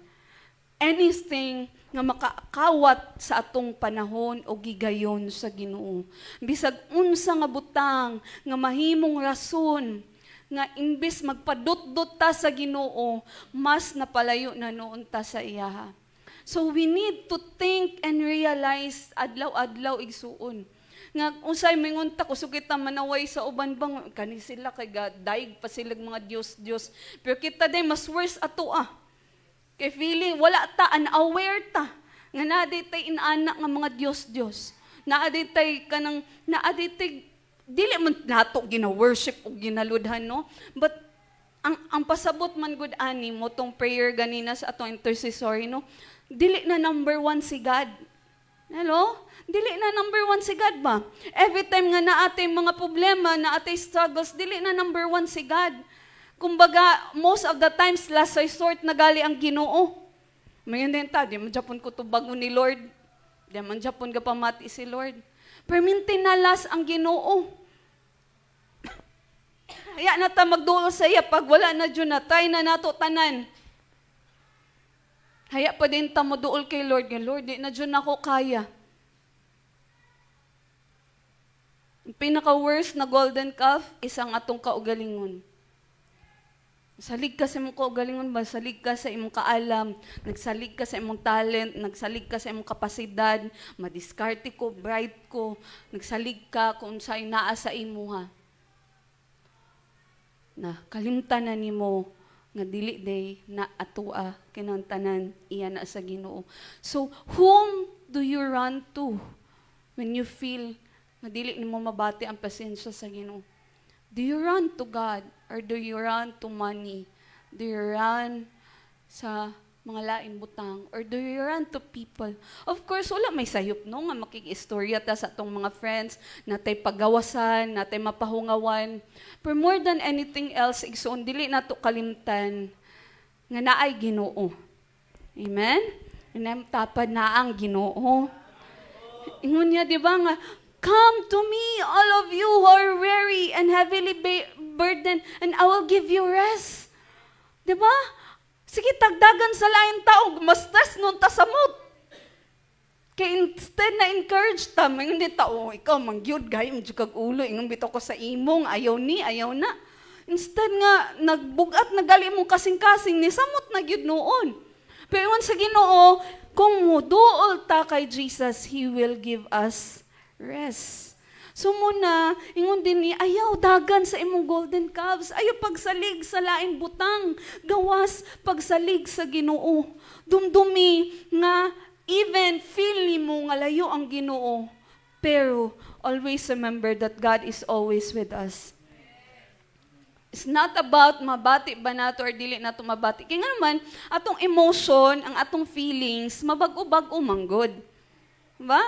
Anything nga makakawat sa atong panahon o gigayon sa Ginoo. Bisag unsa nga butang nga mahimong rason nga imbis magpadot-dot ta sa Ginoo, mas napalayo na noon ta sa iya. So we need to think and realize adlaw-adlaw igsuon. Nga unsay mingon ta kusog kita manaway sa uban bang kani sila kay daig pa sila mga Dios. Pero kita day mas worse ato Kay feeling, wala ta, unaware ta. Nga naaday tay inaanak nga mga Diyos-Diyos. Naaday tay kanang, naaday tay, dili man nato gina-worship o ginaludhan, no? But, ang pasabot man good ani mo, tong prayer ganina sa atong intercessory, no? Dili na number 1 si God. Hello? Dili na number 1 si God ba? Every time nga naatay mga problema, naatay struggles, dili na number 1 si God. Kumbaga, most of the times, last resort na gali ang Ginoo. Mayon din ta, di man Japon ko tubag ni Lord. Di man Japon ka pamati si Lord. Perminti na last ang Ginoo. Kaya na ta magduol sa iya, pag wala na dyan na, try na nato tanan. Kaya pa din ta maduol kay Lord. Lord, di na dyan ako kaya. Ang pinaka-worst na golden calf, isang atong kaugalingon. Salig ka sa imong kaugalingon ba? Salig ka sa imong kaalam, nagsalig ka sa imong talent, nagsalig ka sa imong kapasidad, madiskarte ko, bright ko, nagsalig ka kung sa'y naa sa imo ha. Na kalimtan na nimo nga dili day na atua kinang tanan iya na sa Ginoo. So, whom do you run to when you feel nga dili nimo mabati ang pasensya sa Ginoo? Do you run to God or do you run to money? Do you run sa mga lain butang or do you run to people? Of course, wala may sayop no nga makikistorya ta sa atong mga friends, natay pagawasan, natay mapahungawan. But more than anything else, igsoon dili nato kalimtan nga naay Ginoo. Amen? Tapad na ang Ginoo. Ingon niya, di ba nga, come to me, all of you who are weary and heavily burdened, and I will give you rest. Diba? Sige, tagdagan sa laing tao, mas stress nun ta samot. Kaya instead na encourage ta, may hindi tao, ikaw, mangyod, gayong kag ulo, ingon bito ko sa imong, ayaw na. Instead nga, nagbugat, nagali mong kasing-kasing, ni samot na gyud noon. Pero yun sa Ginoo, kung muduol ta kay Jesus, He will give us rest. So muna, ingon din ni, ayaw dagan sa imong golden calves, ayaw pagsalig sa laing butang, gawas pagsalig sa Ginoo. Dumdumi nga, even feel mo nga layo ang Ginoo, pero always remember that God is always with us. It's not about mabati ba nato or dili nato mabati. Kaya nga naman, atong emotion, ang atong feelings, mabago-bago manggod. Diba?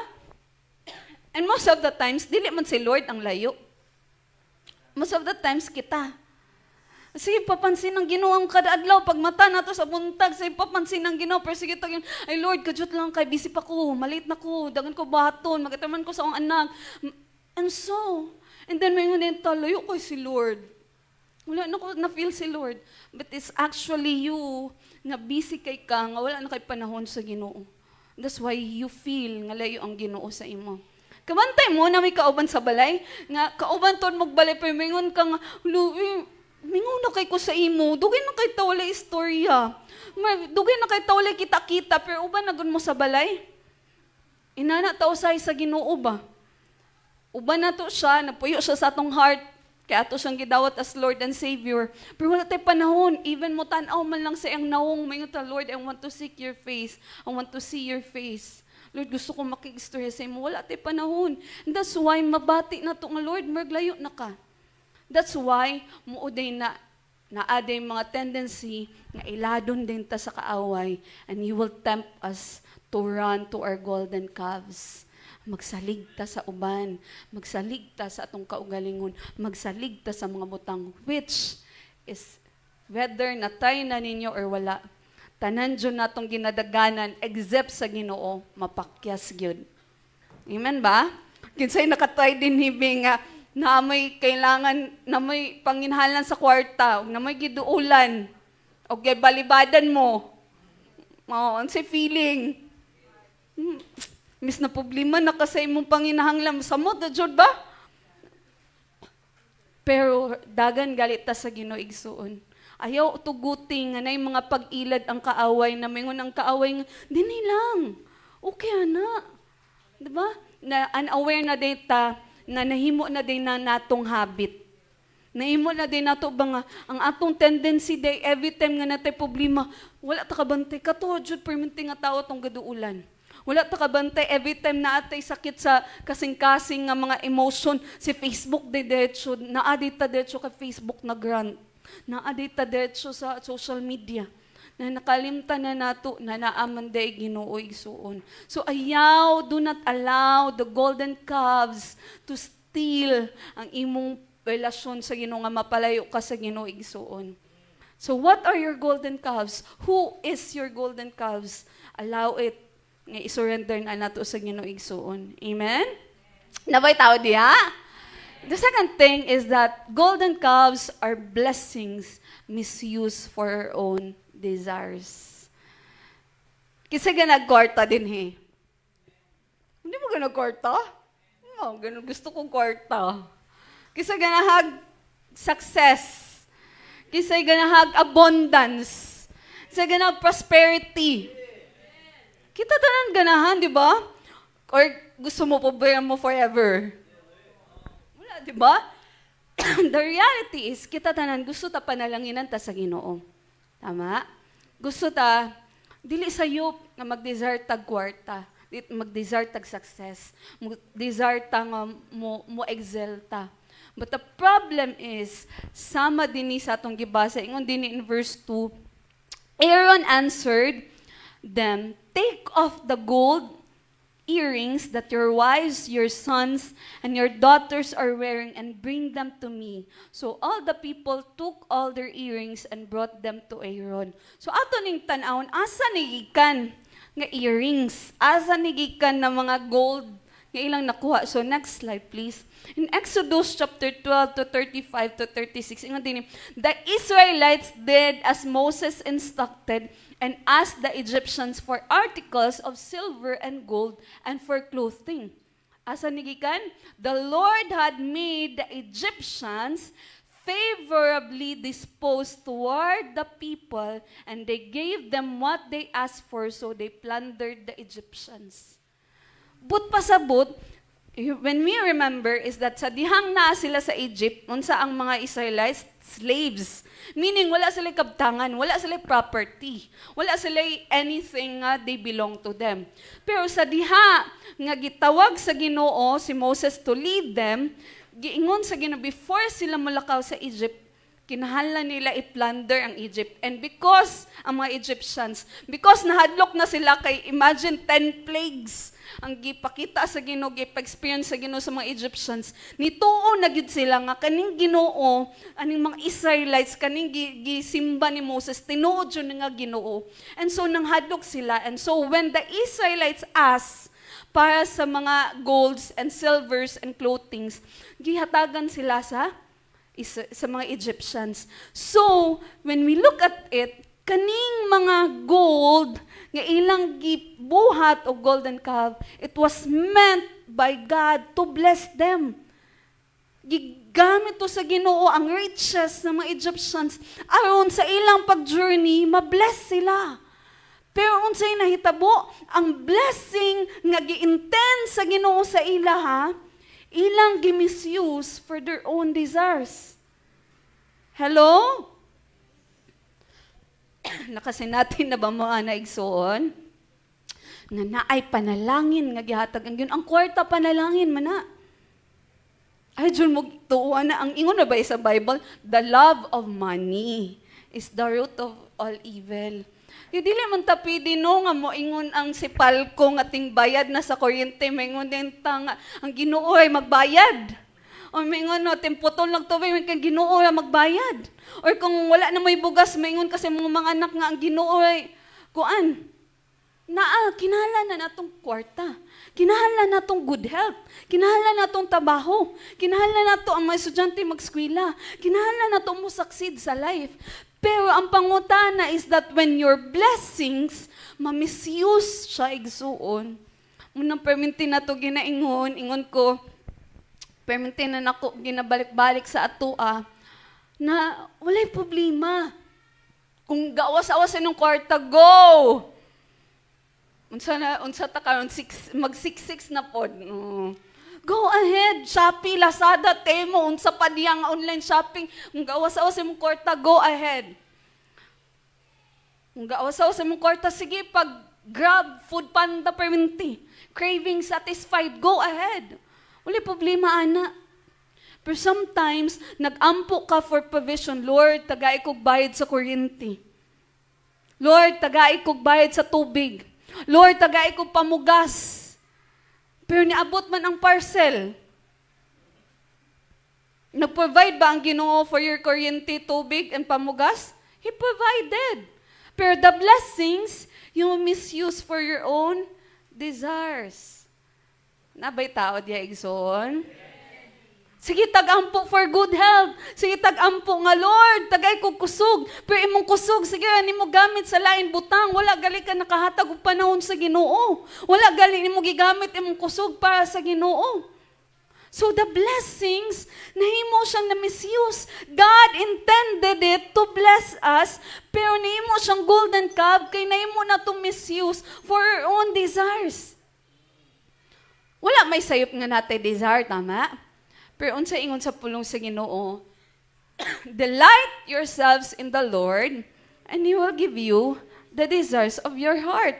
And most of the times, dili man si Lord ang layo. Most of the times, kita. Sige, papansin ng Ginoo ang kada adlaw. Pag mata nato sa buntag, sige, papansin ng Ginoo. Pero sige, tagin, ay Lord, kadyot lang kay, busy pa ko, maliit na ko, dagan ko baton, magataman ko sa akong anak. And then may nga layo ko si Lord. Wala na ko na-feel si Lord. But it's actually you na busy kay ka, nga wala na kay panahon sa Ginoo. That's why you feel nga layo ang Ginoo sa imo. Kabantay mo na may kauban sa balay, nga kauban ton magbalay, pero mingon ka nga, mingon na kay ko sa imo, dugay na kay tawalay istorya. Dugay na kay tawalay kita-kita, pero uban na gun mo sa balay. Inana tausay sa Ginoo ba? Uban na to siya, napuyo siya sa atong heart, kaya ato siyang gidawat as Lord and Savior. Pero wala tayo panahon, even mo tanaw man lang sa iyang naong, mingon ta, Lord, I want to seek your face. I want to see your face. Lord, gusto ko makikistorya sa imo. Wala tayo panahon. And that's why mabati na ito nga, Lord, maglayo na ka. That's why muuday na naaday mga tendency na iladon din ta sa kaaway and He will tempt us to run to our golden calves. Magsalig ta sa uban. Magsalig ta sa atong kaugalingon. Magsalig ta sa mga butang, which is whether natay na ninyo or wala. Tanan dyan natong ginadaganan, except sa Ginoo, mapakyas gyud. Amen ba? Kinsay nakatry din hibi nga, na may kailangan, na may panginhalan sa kwarta, na may giduulan, o balibadan mo. Ang si feeling. Mis na problema na kasi mong panginahanglan, samot na dyan ba? Pero dagan galita sa Ginoo igsuon. Ayaw tuguting nga na yung mga pag-ilad ang kaaway na mingon ang kaaway nga, dini lang. Okay na. Diba? Na unaware na data na nahimo na din na natong habit. Naimo na din nato ba nga, ang atong tendency day, every time nga natay problema, wala ta kabantay, katuod perminti nga tao tong gaduulan. Wala ta kabantay, every time na atay sakit sa kasing-kasing nga mga emotion, si Facebook diretso, naadit ta diretso ka Facebook na grant, naadit ta diretso sa social media, na nakalimtan na nato na naaman day Ginoo igsuon. So ayaw, do not allow the golden calves to steal ang imong relasyon sa Ginoo nga mapalayo ka sa Ginoo igsuon. So what are your golden calves? Who is your golden calves? Allow it nga i-surrender na nato sa Ginoo igsuon. Amen? Nabay tao diha? The second thing is that golden calves are blessings misused for our own desires. Kisa nagkwarta din he. Hindi mo nagkwarta? Oh, ganun gusto kong kwarta. Kisa ganahag success. Kisa ganahag abundance. Kisa ganahag prosperity. Kita tanan ganahan, di ba? Or gusto mo pabayaan mo forever? Wala, di ba? The reality is, kita tanan gusto ta panalanginan ta sa Ginoo. Tama? Gusto ta, dili sayo nga mag-desire tag kwarta, mag-desire tag success, mag-desire ta nga mo excel ta. But the problem is, sama din sa atong gibasa, ingon din in verse 2, Aaron answered them, take off the gold earrings that your wives, your sons, and your daughters are wearing and bring them to me. So all the people took all their earrings and brought them to Aaron. So ato ning tan-awon, asa nigikan nga earrings? Asa nigikan na mga gold nga ilang nakuha? So next slide please. In Exodus chapter 12 to 35 to 36, ingon din, the Israelites did as Moses instructed and asked the Egyptians for articles of silver and gold and for clothing. Asa nigikan? The Lord had made the Egyptians favorably disposed toward the people, and they gave them what they asked for, so they plundered the Egyptians. But pasabot, when we remember is that sa dihang na sila sa Egypt, unsa ang mga Israelites? Slaves. Meaning, wala sila kabtangan, wala sila property, wala sila anything nga they belong to them. Pero sa diha, nga gitawag sa Ginoo si Moses to lead them, giingon sa Ginoo, before sila mulakaw sa Egypt, kinahanglan nila i-plunder ang Egypt. And because, ang mga Egyptians, because nahadlok na sila kay, imagine 10 plagues, ang gipakita sa Ginoo, gipa-experience sa Ginoo sa mga Egyptians, nituo na gid sila nga kaning Ginoo, aning mga Israelites, kaning gisimba ni Moses, tinuod yun nga Ginoo. And so, nanghadlok sila. And so, when the Israelites asked para sa mga golds and silvers and clothings, gihatagan sila sa mga Egyptians. So, when we look at it, kaning mga gold nga ilang gibuhat o golden calf, it was meant by God to bless them. Gigamit to sa Ginoo ang riches ng mga Egyptians aron sa ilang pag-journey, mabless sila. Pero unsay nahitabo, ang blessing nga gi-intend sa Ginoo sa ilaha, ilang gi-misuse for their own desires. Hello? Nakasinatin na ba mo na igsuon? Na naay panalangin nga gihatag ang yun. Ang kwarta panalangin man na. Ay, dyan mo tuwa na. Ang ingon na ba sa Bible? The love of money is the root of all evil. Dili man tapi dino nga mo ingon ang sipal ko nga ting bayad na sa kuryente, maingon din tang ang Ginoo ay magbayad. O maingon no temputol lang to may kang Ginoo ay magbayad. Or kung wala na may bugas, maingon kasi mga anak nga ang Ginoo ay kuan. Kinahanglan na natong kwarta. Kinahanglan natong good health. Kinahanglan natong trabaho. Kinahanglan nato ang mga estudyante mag-eskwela. Kinahanglan natong mo succeed sa life. Pero ang pangutana is that when your blessings, ma-misuse siya igsuon. Munang permintin na ito ginaingon, ingon ko, permintin na ako ginabalik-balik sa atua, na walay problema. Kung gawas-awas ng kwarta, go! Unsa ta karon mag-6-6 na pod. Go ahead, Shopee, Lazada, Temo, unsa pa diyang online shopping, kung gawas-awas imong kwarta, go ahead. Kung gawas-awas imong kwarta, sige, pag Grab, Food Panda, Perminti, craving satisfied, go ahead. Wala problema, ana. Pero sometimes, nag-ampo ka for provision. Lord, tagay kog bayad sa kuryente. Lord, tagay kog bayad sa tubig. Lord, tagay kog pamugas. Pero niabot man ang parcel. Nag-provide ba ang Ginoo for your kuryente, tubig, and pamugas? He provided. Pero the blessings, you misuse for your own desires. Nabay tao diya, igsoon? Sige, tag-ampo for good health. Sige, tag-ampo nga, Lord, tagay ko kusog. Pero imong kusog, sige, ani mo gamit sa lain butang. Wala gali ka nakahatag og panahon sa Ginoo. Wala gali nimo gigamit imong kusog para sa Ginoo. So the blessings, nahimo siyang na-misuse. God intended it to bless us, pero nahimo siyang golden calf, kay nahimo na to misuse for our own desires. Wala may sayop nga natin desire, tama? Pero unsa ingon sa pulong sa Ginoo, delight yourselves in the Lord, and He will give you the desires of your heart.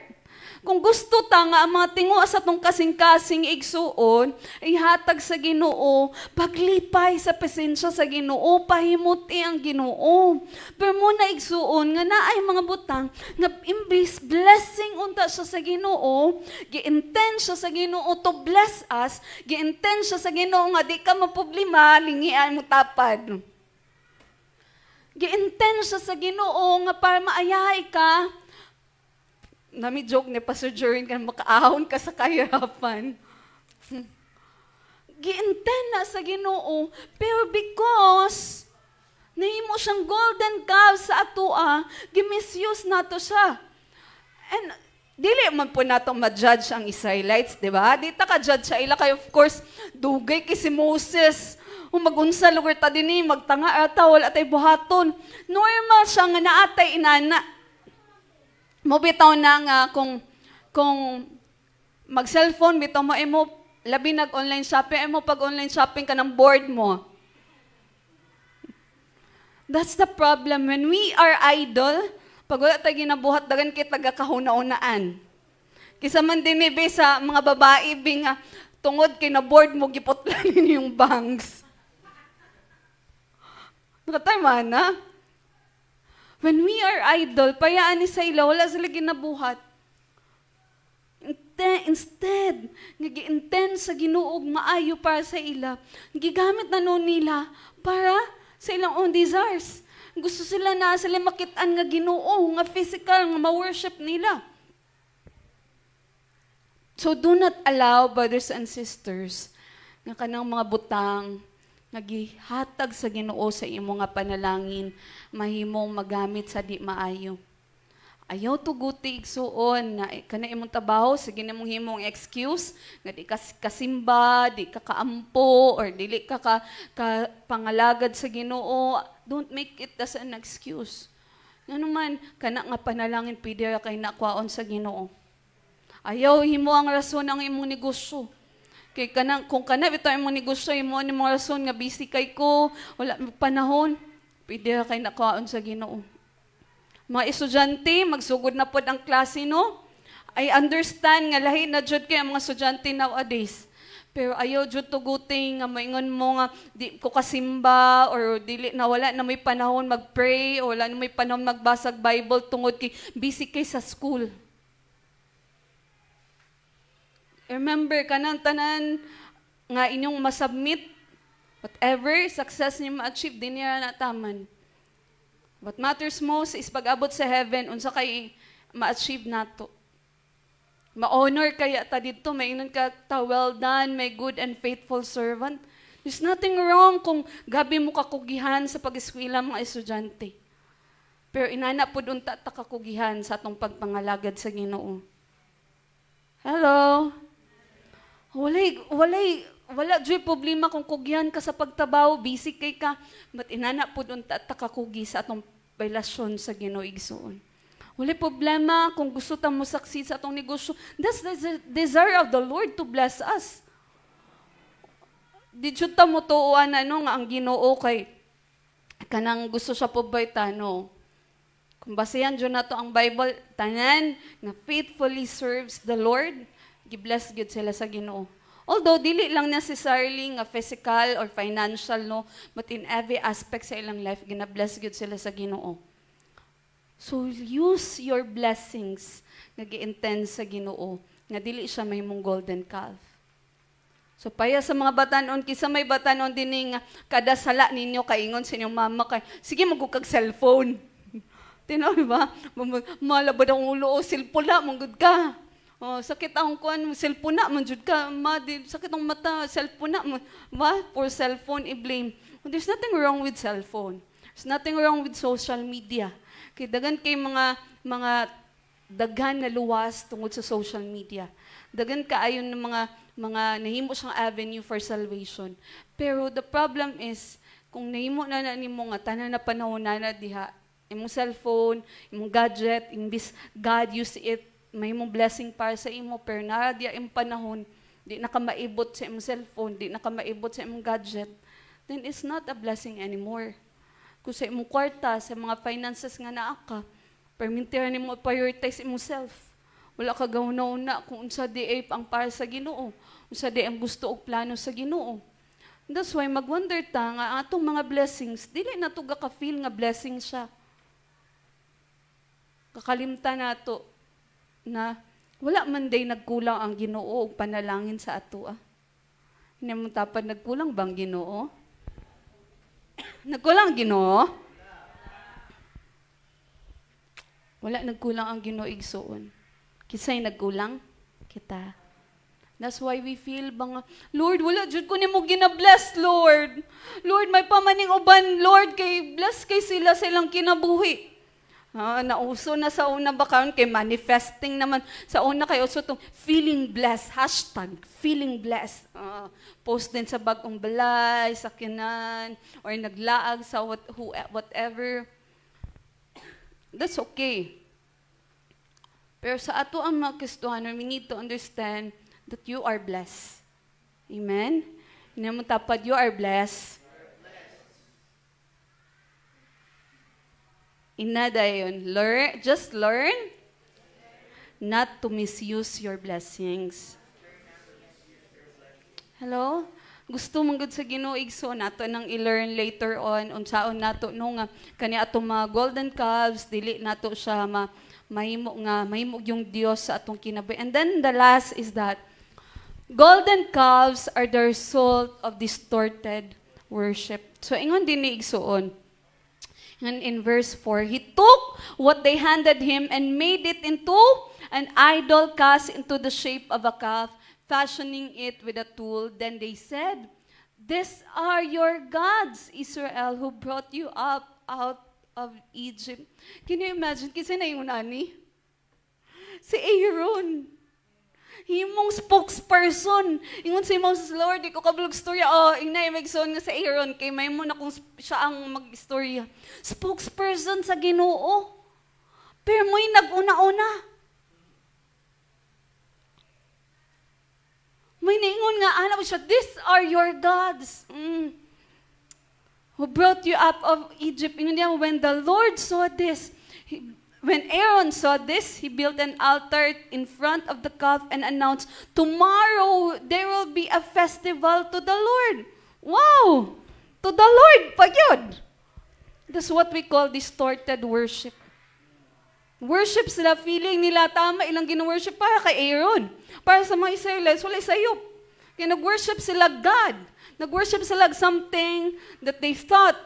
Kung gusto ta nga ang mga tinguha sa tong kasing-kasing igsuon, ihatag sa Ginoo, paglipay sa presensya sa Ginoo, pahimuti ang Ginoo. Pero muna igsuon nga naay mga butang nga imbis blessing unta siya sa Ginoo, gi-intend siya sa Ginoo to bless us, gi-intend siya sa Ginoo nga di ka maproblema, lingian mo tapad. Gi-intend siya sa Ginoo nga para maayahay ka. Nami-joke ni Pastor Jorin ka makaahon ka sa kahirapan. Gi-intend na sa Ginoo, pero because nahimo siyang golden calf sa atoa, gi-misuse nato siya. And dili man po nato ma-judge ang Israelites, di ba? Di ta ka-judge sa ila kayo, of course, dugay kay si Moses. Magunsa lugar ta dinhi, magtanga ata, wala tay buhaton. Normal siya nga naatay inana. Mobitaw na nga kung mag-cellphone, bitaw mo, labi nag-online shopping, pag online shopping ka ng board mo. That's the problem. When we are idle, pag wala tayo ginabuhat, dagan kita gakahuna-unaan. Kisa man din sa mga babae, nga, tungod kay na board mo, gipotlanin yung bangs. Nakatay man, ha? When we are idle, payaan ni sa ila, wala sila ginabuhat. Instead, nag-intend sa Ginoo maayo para sa ila, gigamit na noon nila para sa ilang own desires. Gusto sila na sila makitaan nga Ginoo, nga physical, nga ma-worship nila. So do not allow, brothers and sisters, nga kanang mga butang, nagihatag sa Ginoo sa imo nga panalangin, mahimong magamit sa di maayo. Ayaw tuguti igsuon na kana imong trabaho, sige na mong himong excuse, nga di ka kasimba, di ka kaampo, or dili ka pangalagad sa Ginoo. Don't make it as an excuse. Nga naman, kana nga panalangin, pwede kay nakwaon sa Ginoo. Ayaw himo ang rason ang imong negosyo. Kay kung bitaw imong negosyo, imo ni mga rason nga busy kay ko, wala panahon, pwede kay nakaon sa Ginoo. Mga estudyante, magsugod na pod ang klase, no? I understand nga lahi na jud kay ang mga estudyante nowadays. Pero ayaw jud tuguting nga maingon mo nga di ko kasimba or dili na wala na may panahon mag-pray o wala na may panahon magbasag Bible tungod kay busy kay sa school. Remember, kanang tanan nga inyong masubmit, whatever success niyo ma-achieve, din niya nataman. What matters most is pag-abot sa heaven, unsa kay ma-achieve nato. Ma-honor kaya ta dito, maingon ka ta, well done, my good and faithful servant. There's nothing wrong kung gabi mo kakugihan sa pag-eskwela mga estudyante. Pero inana po doon ta kakugihan sa atong pagpangalagad sa Ginoo. Hello? Wala joy problema kung kugyan ka sa pagtabaw, busy kay ka, but inana po doon takakugi sa atong relasyon sa Ginoo igsuon. Wala problema kung gusto ta mo succeed sa atong negosyo. That's the desire of the Lord to bless us. di jud ta mo tuuan ano nga ang Ginoo kay kanang gusto siya pobaytano. Kung basehan jud nato ang Bible, tanan nga faithfully serves the Lord, gibless gyud sila sa Ginoo. Although dili lang necessarily nga physical or financial no, but in every aspect sa ilang life gina-bless gyud sila sa Ginoo. So use your blessings nga gi-intend sa Ginoo nga dili siya mahimong golden calf. So paya sa mga batanon, kisa may batanon din nga kada sala ninyo kaingon sa inyong mama kay sige magukag cellphone. Tinaw ba? Malabad ang ulo o cellphone na manggod ka. Oh, sakit ang kuan, cellphone na manjud ka. Sakit ang mata, cellphone na. For cellphone i-blame. There's nothing wrong with cellphone. There's nothing wrong with social media. Kay dagan kay mga daghan na luwas tungod sa social media. Dagan kaayon ng mga nahimo siyang avenue for salvation. Pero the problem is, kung nahimo na nimo nga tanan na panahon na diha, imong cellphone, imong gadget, imbis God use it, mahimong blessing para sa imo, pero naradia imong panahon, di na ka maibot sa imong cellphone, di na ka maibot sa imong gadget, then it's not a blessing anymore. Kung sa imong kwarta, sa mga finances nga naa ka, permintiran nimo prioritize imong self. Wala ka gawna-una kung unsa di ay ang para sa Ginoo, unsa di ang gusto o plano sa Ginoo. That's why mag-wonder ta nga atong mga blessings, dili na to ka-feel nga blessing siya. Kakalimtan nato na wala man day nagkulang ang Ginoo og panalangin sa ato. Hindi mo tapad nagkulang bang Ginoo? Nagkulang ang Ginoo? Wala nagkulang ang Ginoo igsoon. Kisay nagkulang kita. That's why we feel bang, Lord, wala jud ko nimo gina-bless, Lord. Lord, may pamaning uban, Lord, kay bless kay sila sa ilang kinabuhi. Nauso na sa una ba karon kay manifesting naman sa una kay uso tong feeling blessed, #feeling blessed. Post din sa bagong balay, sakyanan, or naglaag sa whatever. That's okay. Pero sa ato ang mga Kristohano, we need to understand that you are blessed. Amen? Hindi mo tapad, you are blessed. Inada yun. Just learn not to misuse your blessings. Hello? Gusto mong gud sa Ginoo igso nato nang i-learn later on unsaon nato no nga kani atong mga golden calves dili nato siya mahimo yung Dios sa atong kinabuhi. And then the last is that golden calves are the result of distorted worship. So ingon din ni igsoon. And in verse 4, he took what they handed him and made it into an idol cast into the shape of a calf, fashioning it with a tool. Then they said, "These are your gods, Israel, who brought you up out of Egypt." Can you imagine? Kasi na yung nani? Si Aaron. Himong spokesperson. Ingon si Moses, Lord, di ko kablog storya. Ingnay magson nga sa Aaron. Kay may mo na kung siya ang mag-istorya. Spokesperson sa Ginoo. Pero mo'y nag-una-una. May naingon nga, alam siya, "These are your gods. Who brought you up of Egypt." Ingon niya, when the Lord saw this, when Aaron saw this, he built an altar in front of the calf and announced, "Tomorrow there will be a festival to the Lord." Wow! To the Lord, pagyod. That's what we call distorted worship. Worship sila, feeling nila tama ilang gina-worship para kay Aaron. Para sa mga Israelites, wala sayop. Kaya nag-worship sila God. Nag-worship sila something that they thought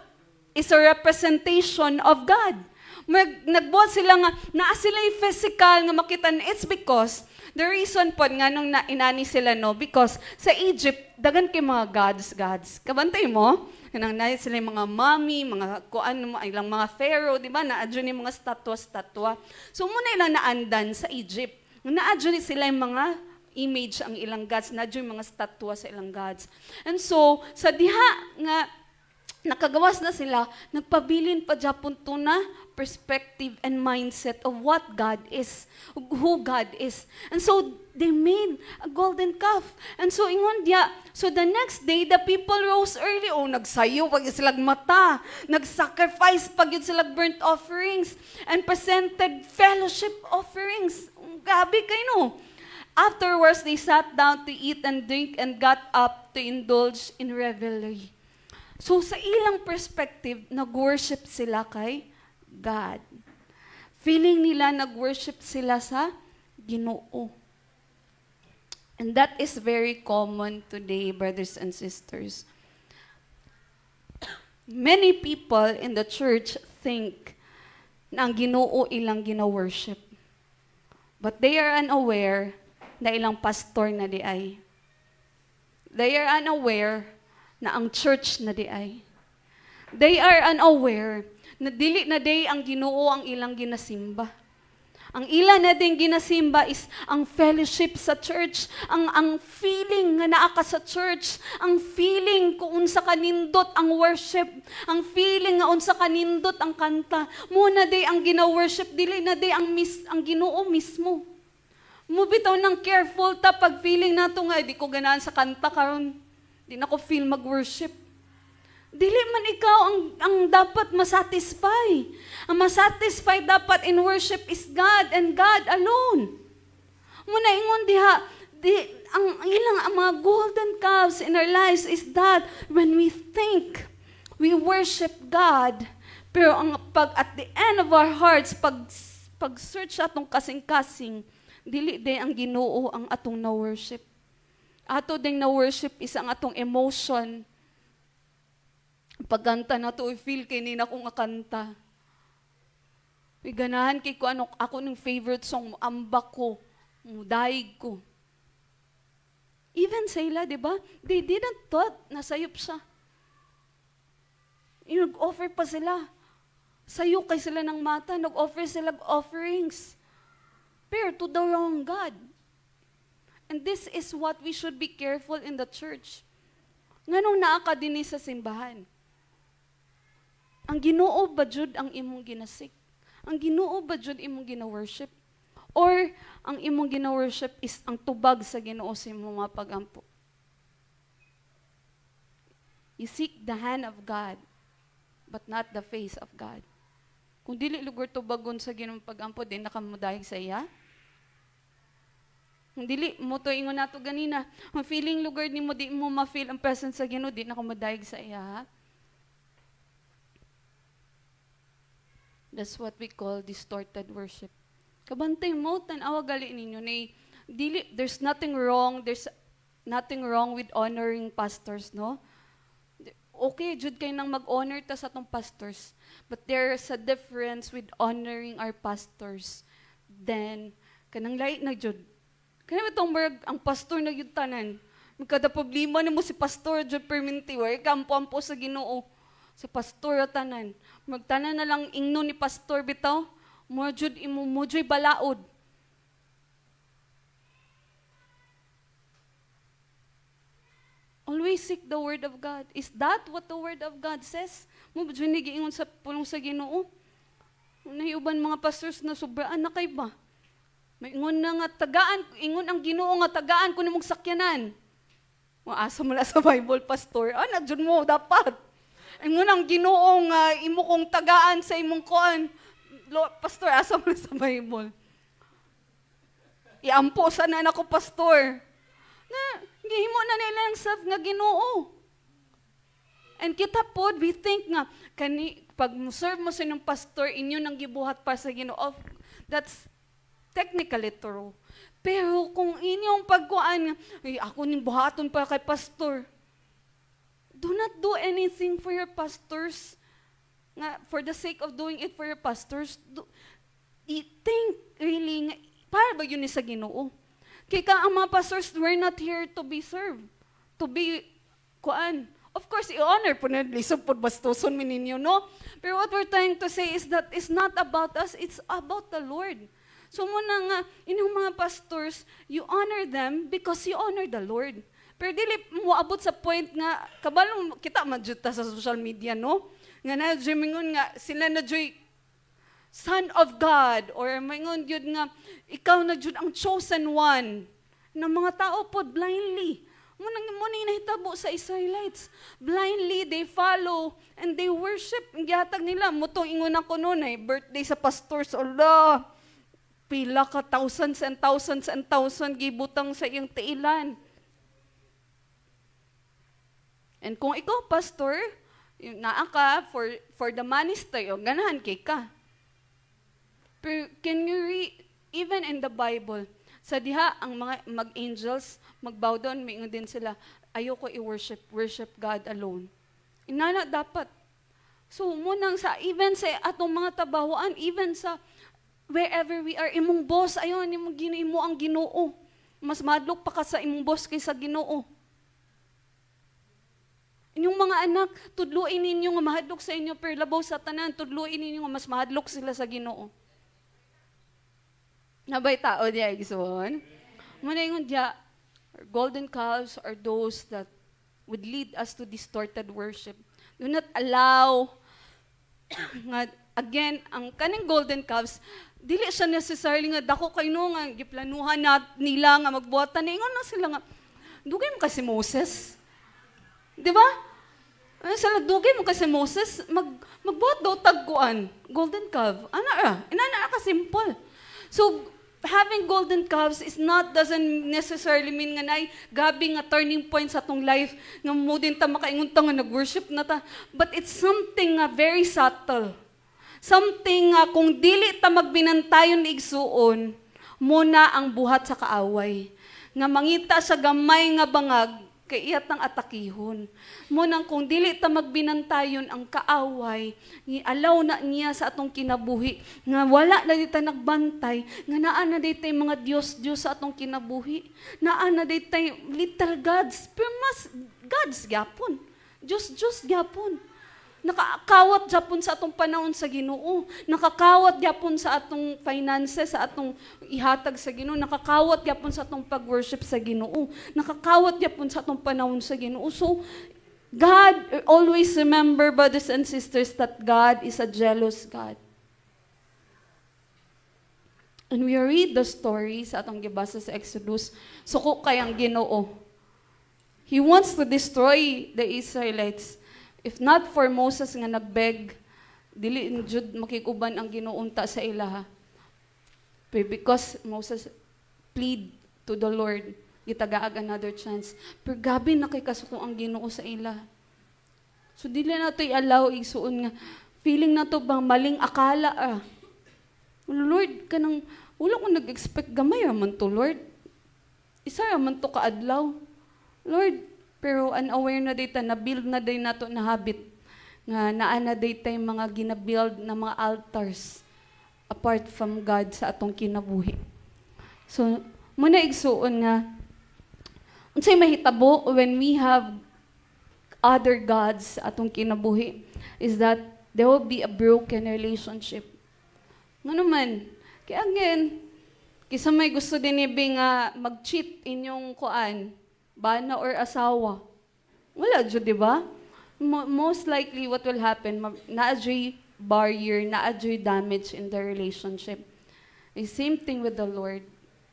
is a representation of God. Nagbuhat sila nga, naa sila yung physical nga makita na, it's because, the reason po nga nung inani sila, no, because sa Egypt, dagan kay mga gods. Kabantay mo, nang na sila yung mga mommy, mga kuan, ilang mga pharaoh, di ba, naadyo ni mga statwa. So muna ilang naandan sa Egypt. Naadyo ni sila yung mga image ang ilang gods, naadyo yung mga statwa sa ilang gods. And so, sa diha nga, nakagawas na sila, nagpabilin pa Japon to na perspective and mindset of what God is, who God is. And so, they made a golden calf. And so ingon dia, so the next day, the people rose early. Oh, nagsayo pag silag mata. Nag-sacrifice pag yun silag burnt offerings. And presented fellowship offerings. Gabi kayo no. Afterwards, they sat down to eat and drink and got up to indulge in revelry. So sa ilang perspective, nag-worship sila kay God. Feeling nila nag-worship sila sa Ginoo. And that is very common today, brothers and sisters. Many people in the church think na ang Ginoo ilang gina-worship. But they are unaware na ilang pastor na di ay. They are unaware na ang church na di ay. They are unaware na dili na day ang Ginoo ang ilang ginasimba. Ang ilan na din ginasimba is ang fellowship sa church, ang feeling nga naa ka sa church, ang feeling kung unsa kanindot ang worship, ang feeling nga unsa kanindot ang kanta. Muna day ang gina-worship, dili na day ang Ginoo mismo. Mo bitaw nang careful ta pag feeling nato nga di ko ganahan sa kanta karon. Di na ko feel mag-worship. Dili man ikaw ang dapat masatisfy. Ang masatisfy dapat in worship is God and God alone. Muna ingon diha, ang ilang mga golden calves in our lives is that when we think we worship God, pero at the end of our hearts, pag search atong kasing-kasing, dili day ang Ginoo ang atong na-worship. Ato ding na-worship is ang atong emotion. Pagkanta na to, feel kay nina ko nga kanta. Ganahan kay ko ako ng favorite song, ambak ko, daig ko. Even sila, di ba? They didn't thought na sayop siya. Nag-offer pa sila. Sayo kay sila ng mata, nag-offer sila offerings. Pero to the wrong God. And this is what we should be careful in the church. Nganong naa ka din sa simbahan? Ang Ginoo ba jud ang imong ginasik? Ang Ginoo ba jud imong gina-worship? Or ang imong gina-worship is ang tubag sa Ginoo sa imong mga pagampo? You seek the hand of God, but not the face of God. Kung dili lugar tubagon sa Ginoong pagampo, din nakamudayeg sa iya? Kung dili mo to ingon nato ganina, ang feeling lugar nimo di mo ma-feel ang presence sa Ginoo, di nakamudayeg sa iya? That's what we call distorted worship. Kabantay mo, tanawa gali ninyo na there's nothing wrong with honoring pastors, no? Okay, jud kayo nang mag-honor ta sa tong pastors. But there's a difference with honoring our pastors. Then, kanang lahi na jud. Kaya itong ang pastor na yun tanan. Magkada problema na mo si pastor jud perminti, way kampo-ampo sa Ginoo. Si pastor tanan. Magtanan na lang ingno ni pastor bitaw, mo jud balaod. Always seek the word of God. Is that what the word of God says? Mo jud ni giingon sa pulong sa Ginoo. Naiuban mga pastors na sobraan na kay ba? May ingon na nga tagaan, ingon ang Ginoo nga tagaan ko nimong sakyanan. Maasa mo la sa Bible, pastor. Na jud mo dapat. Ingon ang Ginoo nga imo kong tagaan sa imong kuan. Pastor, asa mo sa Bible? Iampo sana nako pastor. Na gihimo na nila ang self nga Ginoo. And kita pod we think nga pag serve mo sa inyong pastor, inyo nang gibuhat para sa Ginoo. That's technically true. Pero kung inyong pagkuan, ako ning buhaton para kay pastor. Do not do anything for your pastors. For the sake of doing it for your pastors, think really, para ba yun sa Ginoo? Kaya ang mga pastors, we're not here to be served. To be, kuan. Of course, i-honor po na, lisod po bastuson mininyo, no? Pero what we're trying to say is that it's not about us, it's about the Lord. So muna nga, inyong mga pastors, you honor them because you honor the Lord. Pero dili mo abot sa point nga, kabalong kita madjuta sa social media, no? Nga na, mingon nga, sila na joy son of God, or mingon yun nga, ikaw na jud ang chosen one. ng mga tao po blindly. Muna nahitabo sa Israelites. Blindly, they follow and they worship. Ang gihatag nila, mutong ingon ako noon ay birthday sa pastors. Allah, pila ka thousands and thousands and thousands gibutang sa iyang tiilan. And kung ikaw, pastor, naa ka for the ministry, o ganahan kay ka. Pero can you read, even in the Bible, sa diha, ang mga mag-angels, magbow down, may din sila, ayoko worship God alone. Inana dapat. So, munang sa, even sa atong mga tabawaan, even sa wherever we are, imong boss, ayon, imo ang Ginoo. Mas madlok pa ka sa imong boss kaysa Ginoo. Inyong mga anak, tudluin ninyo nga mahadlok sa inyo, pero labaw sa tanan, tudluin ninyo nga mas mahadlok sila sa Ginoo. Nabay tao diya, igsoon. Muna yung diya, golden calves are those that would lead us to distorted worship. Do not allow, nga, again, ang kaning golden calves, dili siya necessarily nga dako kayo nga giplanuhan nila nga magbuhatan. Ingon na sila nga, dugay mo kasi Moses. Di ba? Sa dugay mo kasi Moses, magbuhat daw tagkuan, golden calf. Inana ka simple. So, having golden calves doesn't necessarily mean nga nay gabi nga turning point sa atong life nga mo din ta makaingon ta nga nag-worship na ta. But it's something very subtle. Something kung dili ta magbinantayon igsuon, muna ang buhat sa kaaway. Nga mangita sa gamay nga bangag, kay iyat ang atakihon. Munang kung dili ta magbinantayon ang kaaway, alaw na niya sa atong kinabuhi, nga wala na dita nagbantay, nga naa na dita mga Diyos sa atong kinabuhi, naa na dita little gods, pero mas gods gyapon. Diyos gyapon. Nakakawat gyapon sa atong panahon sa Ginoo. Nakakawat gyapon sa atong finances, sa atong ihatag sa Ginoo. Nakakawat gyapon sa atong pag-worship sa Ginoo. Nakakawat gyapon sa atong panahon sa Ginoo. So, God, always remember, brothers and sisters, that God is a jealous God. And we read the story sa atong gibasa sa Exodus. Suko kay ang Ginoo. He wants to destroy the Israelites. If not for Moses nga nagbeg, dili jud makikuban ang Ginoonta sa ilaha. Because Moses plead to the Lord, gitagaag another chance. Pero gabi na kay kasuko ang Ginoo sa ila. So dili na to i-allow igsuon nga feeling na to bang maling akala Lord, kanang wala ko nag-expect gamay raman to, Lord. Isa raman to kaadlaw. Lord, pero unaware na data, na-build na din nato na habit. Nga naa na data yung mga gina-build na mga altars apart from God sa atong kinabuhi. So, muna igsuon nga, unsay mahitabo when we have other gods sa atong kinabuhi is that there will be a broken relationship. Nga naman, kaya again, kisa may gusto din ibig nga mag-cheat inyong kuan, bana or asawa. Wala dyan, di ba? Most likely, what will happen, na-adjoy barrier, na-adjoy damage in the relationship. The same thing with the Lord.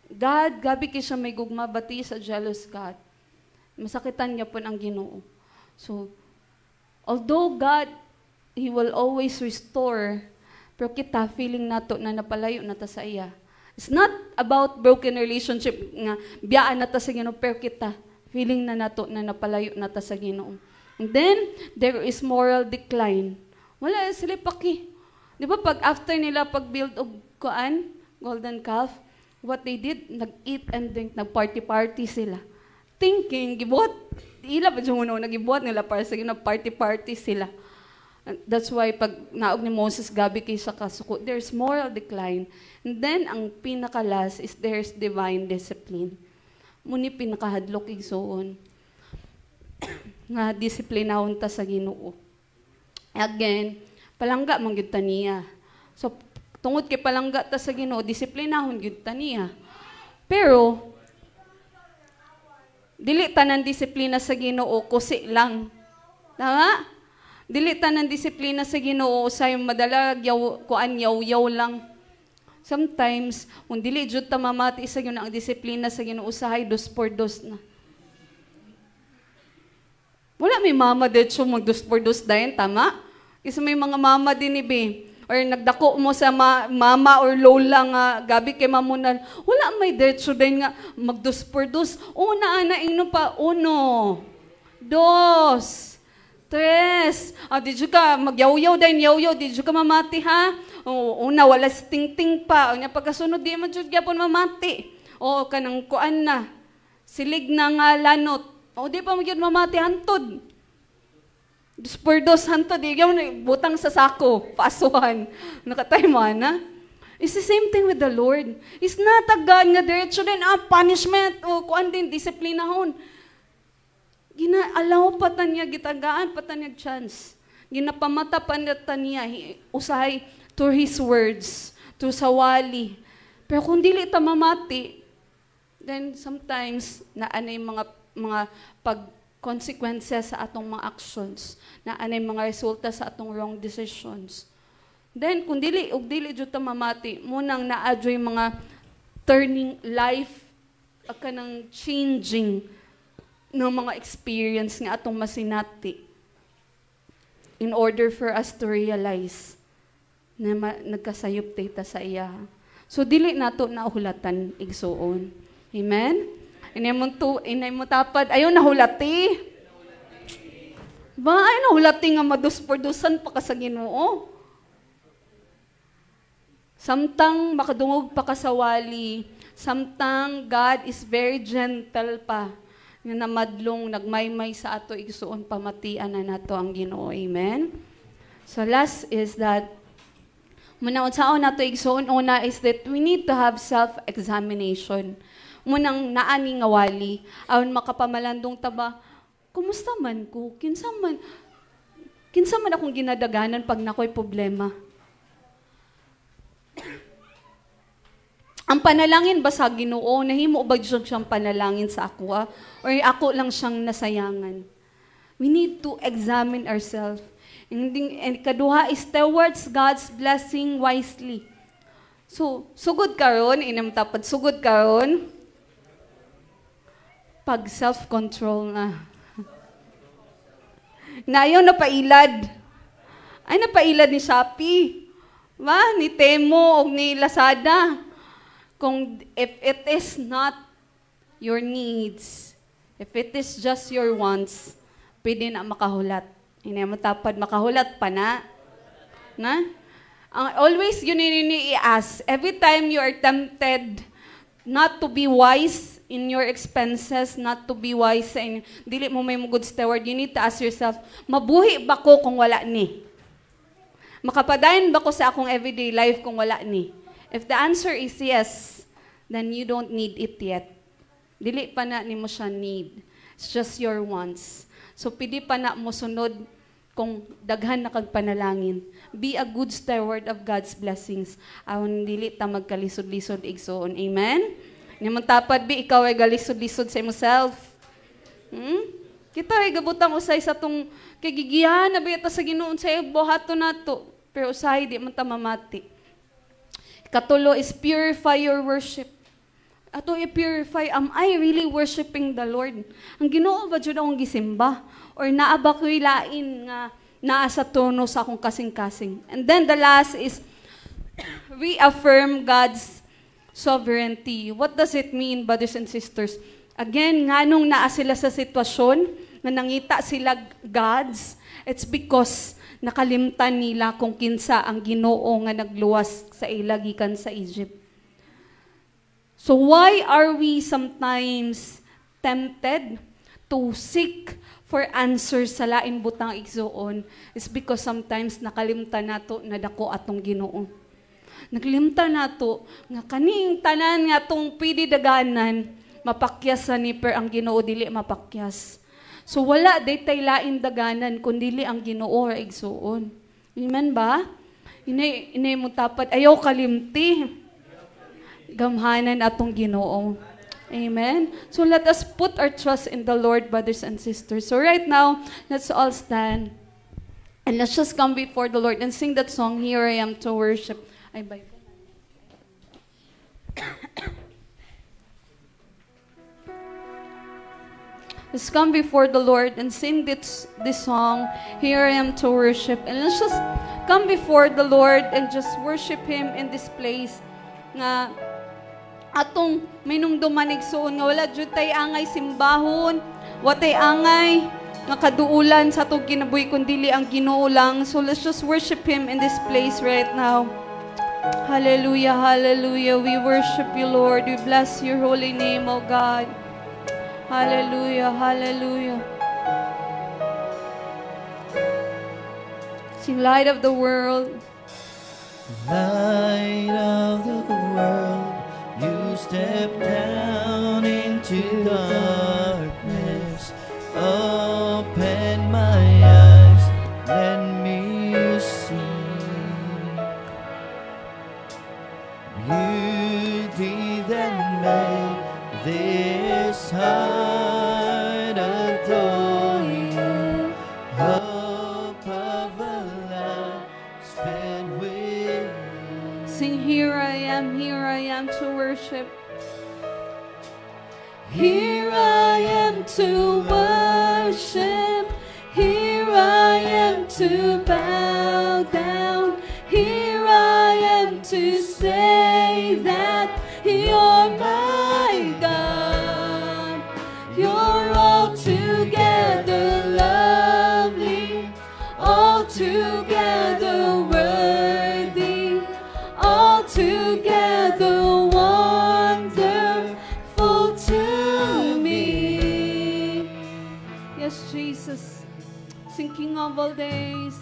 God, gabi siya may gugma, bati sa jealous God. Masakitan niya po ang Ginoo. So, although God, He will always restore, pero kita, feeling nato na napalayo na ta sa iya. It's not about broken relationship, nga biyaan na ta sa Ginoo, pero kita, feeling na nato na napalayo na ta sa Ginoo. And then, there is moral decline. Wala sila paki. Di ba pag after nila pag-build og kuan, golden calf, what they did, nag-eat and drink, nag-party-party sila. Thinking, gibuhat, ila pa dyan nagibuhat nila para sa Ginoo, party-party sila. And that's why pag naog ni Moses, gabi kay sa kasuko, there's moral decline. And then, ang pinakalas is there's divine discipline. Muni pinakahadlok igsuon nga disiplinahon ta sa Ginoo. Again, palangga man gyud ta niya. So tungod kay palangga ta sa Ginoo, disiplinahon gyud ta niya. Pero dili tanan disiplina sa Ginoo kusi lang. Tama? Dili tanan disiplina sa Ginoo usay madalag yaw lang. Sometimes, kung dili jud ta mamati sa yun ang disiplina sa Ginoo usahay dos por dos na. Wala may mama dito mag dos por dos dayon, tama? Kasi may mga mama din ibe. Or nagdako mo sa mama or lola nga gabi kay mamunal. Wala may diretso din nga mag dos por dos. Una, ana, ino pa. 1, 2, 3. Di ka magyaw-yaw din, yaw-yaw. Di ka mamati, ha? Una, wala ting-ting pa. O pagkasunod, di man dyan gyapon mamati. O kanang kuan na. Silig na nga lanot. O di pa magyud mamati, hantod. Dos por dos, hantod. Di butang sa sako, paasuhan. Nakatay mo, na? It's the same thing with the Lord. It's not a God nga diretso din, punishment. O kuan din, disiplinahon. Gina-allow pa ta niya, gitagaan pa ta niya chance. Ginapamata pa niya, usahay through His words, through sawali. Pero kung dili ta mamati, then sometimes, naanay mga pag-consequences sa atong mga actions, naanay mga resulta sa atong wrong decisions. Then, kung dili jud ta mamati, munang naadyoy mga turning life, kanang changing, ng mga experience nga atong masinati in order for us to realize na nagkasayop ta sa iya. So, dili nato na hulatan igsuon. Amen? Inay mo tapad, ayaw nahulati. Ba, ayaw nahulati nga madus-pordusan pa ka sa Ginoo. Samtang makadungog pa ka sa wali, samtang God is very gentle pa, nga namadlong nagmaymay sa ato igsuon pamatian na nato ang Ginoo. Amen? So last is that munang unsaon nato igsuon una is that we need to have self-examination. Munang naani nga wali aron makapamalandong taba, kumusta man ko? Kinsa man akong ginadaganan pag nakoy problema? Ang panalangin ba sa Ginoo, nahimo ba siyang panalangin sa ako, or ako lang siyang nasayangan? We need to examine ourselves. And kaduha is towards God's blessing wisely. So, sugod karon, inamtapad, sugod karon, pag self-control na. Nayaw na pailad. Ay, napailad ni Shopee. Ni Temo o ni Lazada. Kung if it is not your needs, if it is just your wants, pwede na makahulat. Hindi mo tapad makahulat pa na. Always yun i-ask. Every time you are tempted not to be wise in your expenses, not to be wise in dili mo may good steward, you need to ask yourself, mabuhi ba ko kung wala ni? Makapadayon ba ko sa akong everyday life kung wala ni? If the answer is yes, then you don't need it yet. Dili pa na ni mo siya need. It's just your wants. So, pidi pa na mo sunod kung daghan na kag panalangin. Be a good steward of God's blessings. Awan dili ta magkalisod-lisod igsoon. Amen? Naman tapad, ikaw ay galisod-lisod sa yourself. Kita ay gabutang usay sa tong kagigihan na bita sa Ginoon sa buhato nato. Pero usay, di man ta mamati. Katulo is purify your worship. Ato i-purify, am I really worshiping the Lord? Ang Ginoo ba dyan akong gisimba? Or naaba ko'y lain nga naa sa tono sa akong kasing-kasing? And then the last is reaffirm God's sovereignty. What does it mean, brothers and sisters? Again, nga nung naa sila sa sitwasyon, na nangita sila gods, it's because nakalimtan nila kung kinsa ang Ginoo nga nagluwas sa ilagikan sa Egypt. So why are we sometimes tempted to seek for answers sa lain butang igsuon? It's because sometimes nakalimtan nato na dako atong Ginoo. Naglimtan nato nga kaning tanan nga atong pwede daganan, mapakyas sa ni per ang Ginoo dili mapakyas. So wala daytay lain daganan kun dili ang Ginoo ra igsuon. Amen ba? Inay mo tapat ayaw kalimti. Gamhanan atong Ginoo. Amen? So let us put our trust in the Lord, brothers and sisters. So right now, let's all stand. And let's just come before the Lord and sing that song, Here I Am to Worship. Ay, bye. Let's come before the Lord and sing this song, Here I Am to Worship. And let's just come before the Lord and just worship Him in this place. Nga, atong minumduman igsoon nga wala jud tay angay simbahon, watay angay nga kaduulan sa atong kinabuhi kundi ang Ginoo lang. So let's just worship Him in this place right now. Hallelujah, hallelujah. We worship you, Lord. We bless your holy name, O God. Hallelujah, hallelujah. Sing light of the world. Light of the world, you step down into darkness. Open my eyes, let me see beauty that made this heart adore you. Hope of a life spent with you. Sing, here I am to worship. Here I am to worship. Here I am to bow down. Here I am to say that you're my God. You're altogether lovely, altogether worthy, altogether wonderful to me. Yes, Jesus, sing King of all days.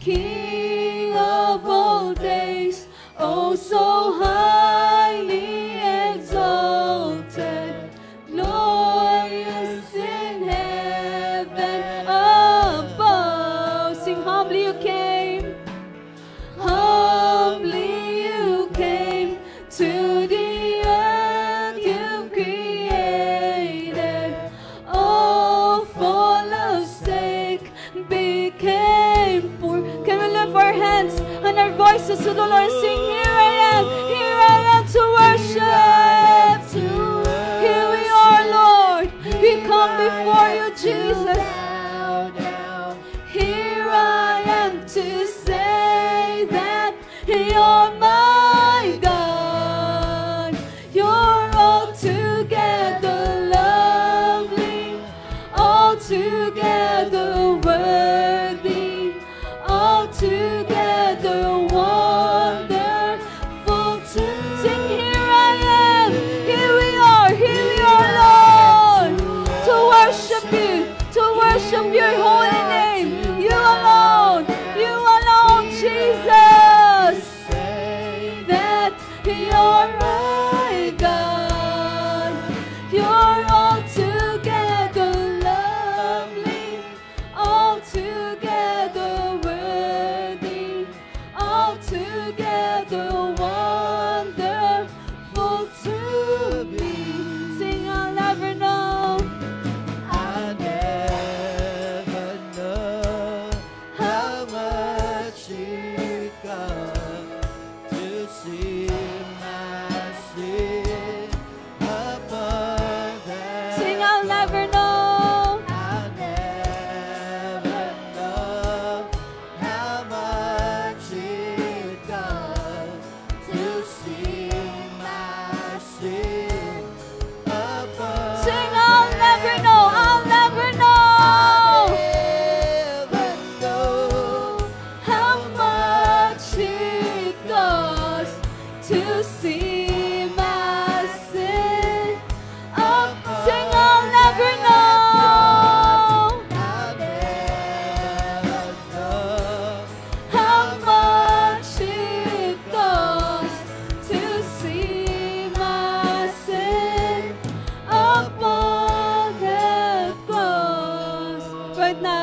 King of all days, oh so highly exalted, glorious in heaven above. Sing, humbly you came, humbly you came to the earth you created. Oh, for love's sake became poor. Can we lift our hands and our voices to the Lord? Sing, here I am, here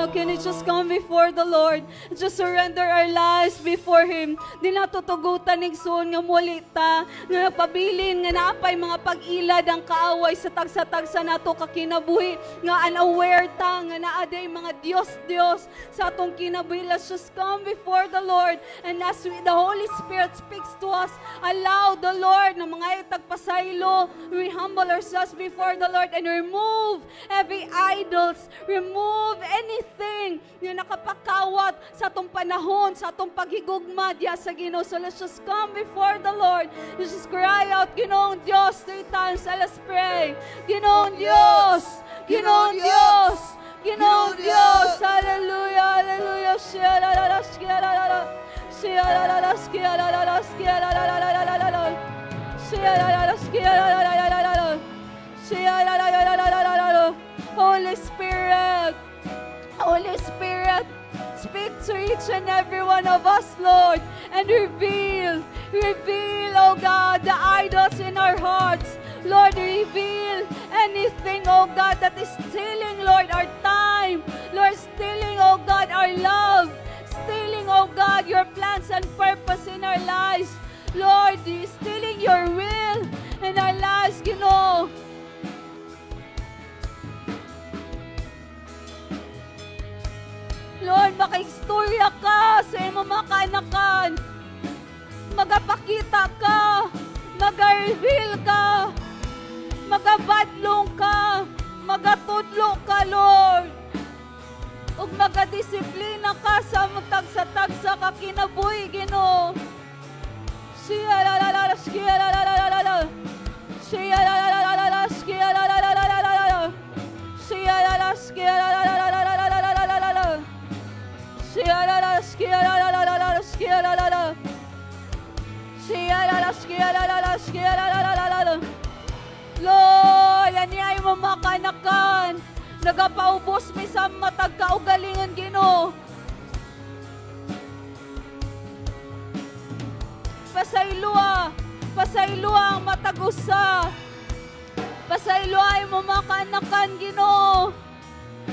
can we just come before the Lord? Just surrender our lives before Him. Di natutugutan igsoon nga muli ta, nga pabilin nga naapay mga pag-ilad ang kaaway sa tagsa-tagsa nato kakinabuhi, nga unaware ta, nga naaday mga Diyos sa atong kinabuhi. Let's just come before the Lord, and as the Holy Spirit speaks to us, allow the Lord na mga tagpasaylo, we humble ourselves before the Lord and remove every idols, remove anything na nakapakawat sa atong panahon, sa atong paghigugma diya sa Ginoo. So let's just come before the Lord. Let's just cry out, Ginoong Diyos 3 times. Let's pray. Ginoong Diyos, Ginoong Diyos, Ginoong Diyos. Hallelujah, hallelujah. Shiyalala, shiyalala, shiyalala, shiyalala, shiyalala, shiyalala, shiyalala, shiyalala. Holy Spirit, Holy Spirit, speak to each and every one of us, Lord, and reveal, oh God, the idols in our hearts. Lord, reveal anything, oh God, that is stealing, Lord, our time. Lord, stealing, oh God, our love. Stealing, oh God, your plans and purpose in our lives. Lord, stealing your will in our lives, Ginoo. Lord, makaistorya ka sa iyong mga kanakan. Magapakita ka, mag-reveal ka, magabadlong ka, magatudlo ka, Lord. Ug magadisiplina ka sa tagsa-tagsa ka kinabuhi, Ginoo. Shiyalala, shiyalala, shiyalala, shiyalala, shiyalala, shiyalala. Shiyalala, shiyalala, shiyalala. Shiyalala, shiyalala, shiyalala. Lord, aniyay mo makanakan. Nagapaubos mi sa matag kaugalingon, Ginoo. Pasaylua ang matag-usa. Pasaylua mo makanakan, Ginoo.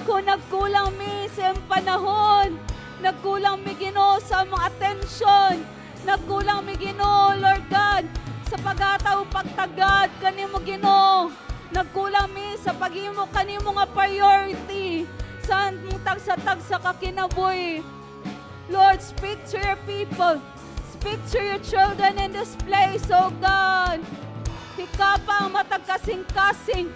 Kung nagkulang mi sa panahon, nagkulang mi, Ginoo, sa mga atensyon, nagkulang mi, Ginoo, Lord God, sa pagataw pagtagad kanimo, Ginoo. Nagkulang mi sa paghimo kanimo nga priority sa tagsa-tagsa ka kinabuhi. Lord, speak to your people. Speak to your children in this place, oh God. Hikapang matagkasing-kasing.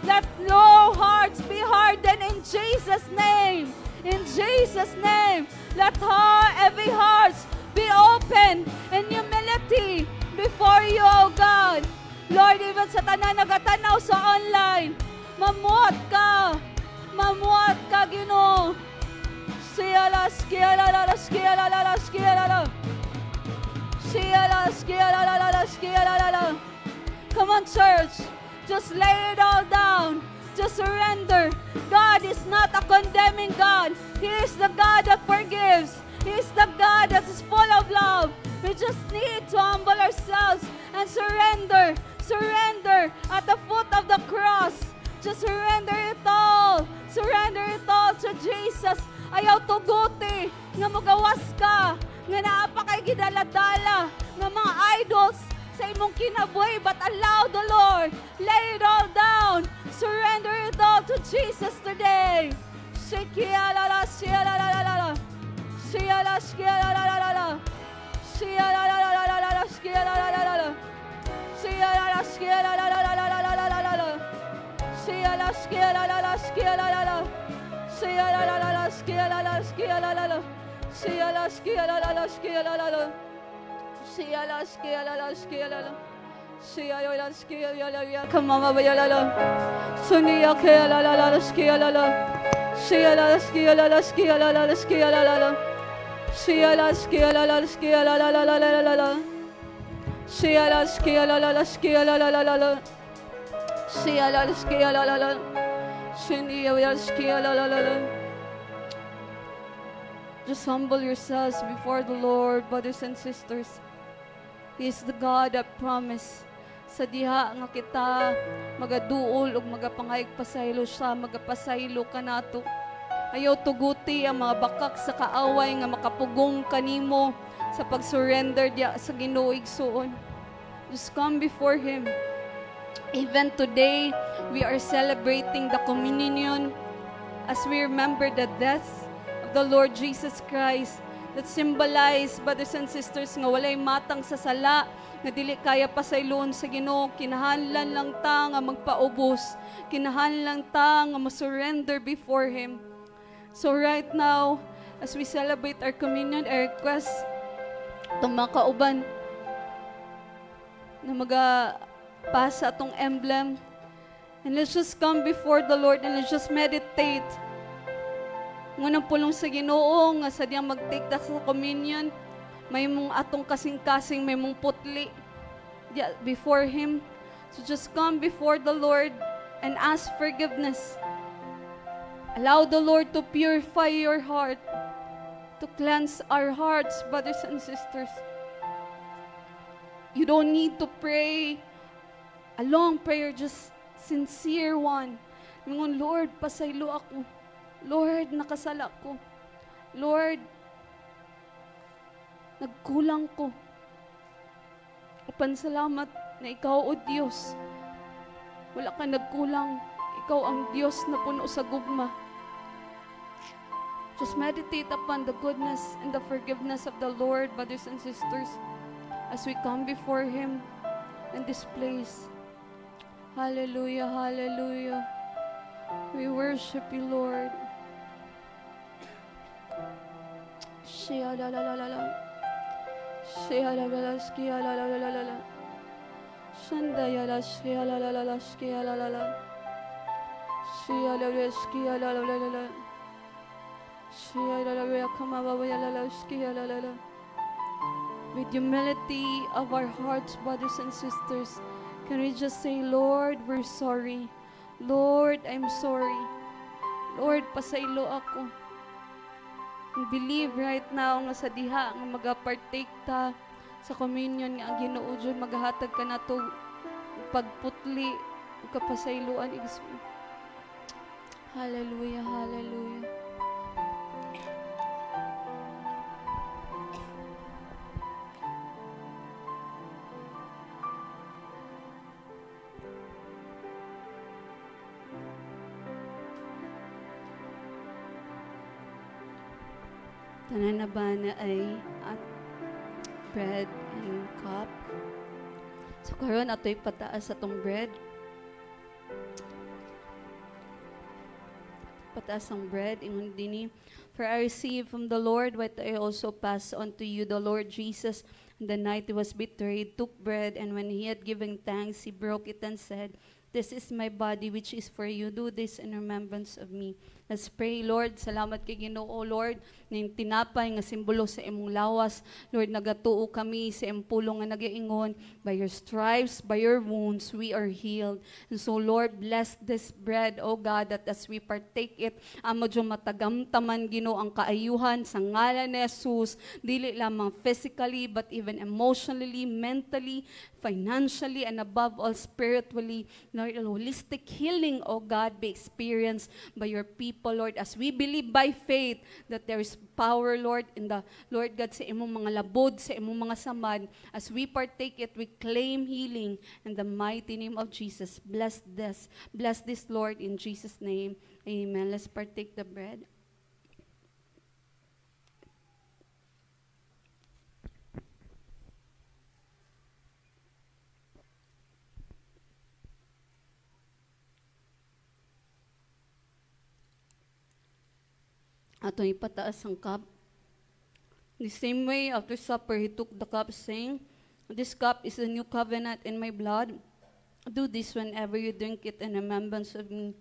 Let no hearts be hardened in Jesus' name. In Jesus' name. Let every heart be open in humility before you, oh God. Lord, even sa tanan nagatanaw sa online, mamuhat ka, Ginoo. Shiyala, shiyala, shiyala, shiyala. Shiyala, shiyala, shiyala. Come on, church. Just lay it all down. Just surrender. God is not a condemning God. He is the God that forgives. He is the God that is full of love. We just need to humble ourselves and surrender. Surrender at the foot of the cross. Just surrender it all. Surrender it all to Jesus. Ayaw tuguti nga magawas ka, nga naapakay gidaladala ng mga idols sa imong kinabuhi, but allow the Lord. Lay it all down. Surrender it all to Jesus today. Shikiyalala, shiyalala, shiyala, shiyalala, shiyalala, shiyalala, shiyala, shiyalala, shiyala, shiyalala, shiyalala, shiyalala, shiyalala, shiyalala, shiyala, shiyalala, shiyalala. Shiyala, shiyalala, shiyalala. Shiyala, shiyalala, kamamayalala. Suniya, kiyalala, shiyalala. Shiyala, shiyalala, shiyalala, shiyalala. Shiyala, shiyalala, shiyalala. Shiyala, shiyalala, shiyalala. Shiyala, shiyalala. Shiniya, shiyalala. Just humble yourselves before the Lord, brothers and sisters. He is the God that promised sa diha nga kita magaduol ug magapangayag pasaylo siya, magapasaylo ka nato. Ayaw tuguti ang mga bakak sa kaaway nga makapugong kanimo sa pag-surrender diya sa Ginoo igsoon. Just come before Him. Even today, we are celebrating the communion as we remember the death of the Lord Jesus Christ that symbolize, brothers and sisters, nga walay matang sa sala, nga dili kaya pasayloon sa Ginoo, kinahanglan lang ta nga magpaubos, kinahanglan ta nga ma-surrender before Him. So right now, as we celebrate our communion, I request itong mga kauban na pasa atong emblem. And let's just come before the Lord and let's just meditate. Ngunang pulong sa Ginoo nga sa diyang mag-take ta sa communion, may mong atong kasing-kasing, may mong putli before Him. So just come before the Lord and ask forgiveness. Allow the Lord to purify your heart, to cleanse our hearts, brothers and sisters. You don't need to pray a long prayer, just sincere one. Ngungon, Lord, pasaylo ako. Lord, nakasala ko. Lord, nagkulang ko. Upan salamat na Ikaw, O Diyos. Wala ka nagkulang. Ikaw ang Diyos na puno sa gugma. Just meditate upon the goodness and the forgiveness of the Lord, brothers and sisters, as we come before Him in this place. Hallelujah, hallelujah. We worship You, Lord. Shia la la la la la. Shia la la la shia la la la la la. Shanda ya la shia la la la la shia la la la. Shia la la shia la la la la. Shia la la la kama baba ya la la shia la la la. With humility of our hearts, brothers and sisters, can we just say, Lord, we're sorry. Lord, I'm sorry. Lord, pasaylo ako. And believe right now nga sa diha nga magapartake ta sa communion nga ang Ginoo Diyon magahatag ka nato pagputli ug kapasayloan igso. Hallelujah, hallelujah. Tanan na ba na ay at bread and cup? So karon ato'y pataas atong bread. Pataas ang bread, ingon dini. For I received from the Lord what I also pass on to you. The Lord Jesus, on the night He was betrayed, took bread, and when He had given thanks, He broke it and said, "This is my body which is for you. Do this in remembrance of me." Let's pray. Lord, salamat kay Ginoo, Lord, ning tinapay nga simbolo sa imong lawas. Lord, nagatuo kami sa imong pulong nga nagaingon, by your stripes, by your wounds, we are healed. And so, Lord, bless this bread, O God, that as we partake it, amo dyan matagamtaman, Ginoo, ang kaayuhan sa ngalan ni Jesus, dili lamang physically, but even emotionally, mentally, financially, and above all, spiritually. Lord, holistic healing, O God, be experienced by your people, Lord, as we believe by faith that there is power, Lord, in the, Lord God, sa imong mga labod, sa imong mga samad. As we partake it, we claim healing in the mighty name of Jesus. Bless this, Lord, in Jesus' name. Amen. Let's partake the bread. Atong ipataas ang cup. The same way, after supper, He took the cup, saying, "This cup is the new covenant in my blood. Do this whenever you drink it in remembrance of me.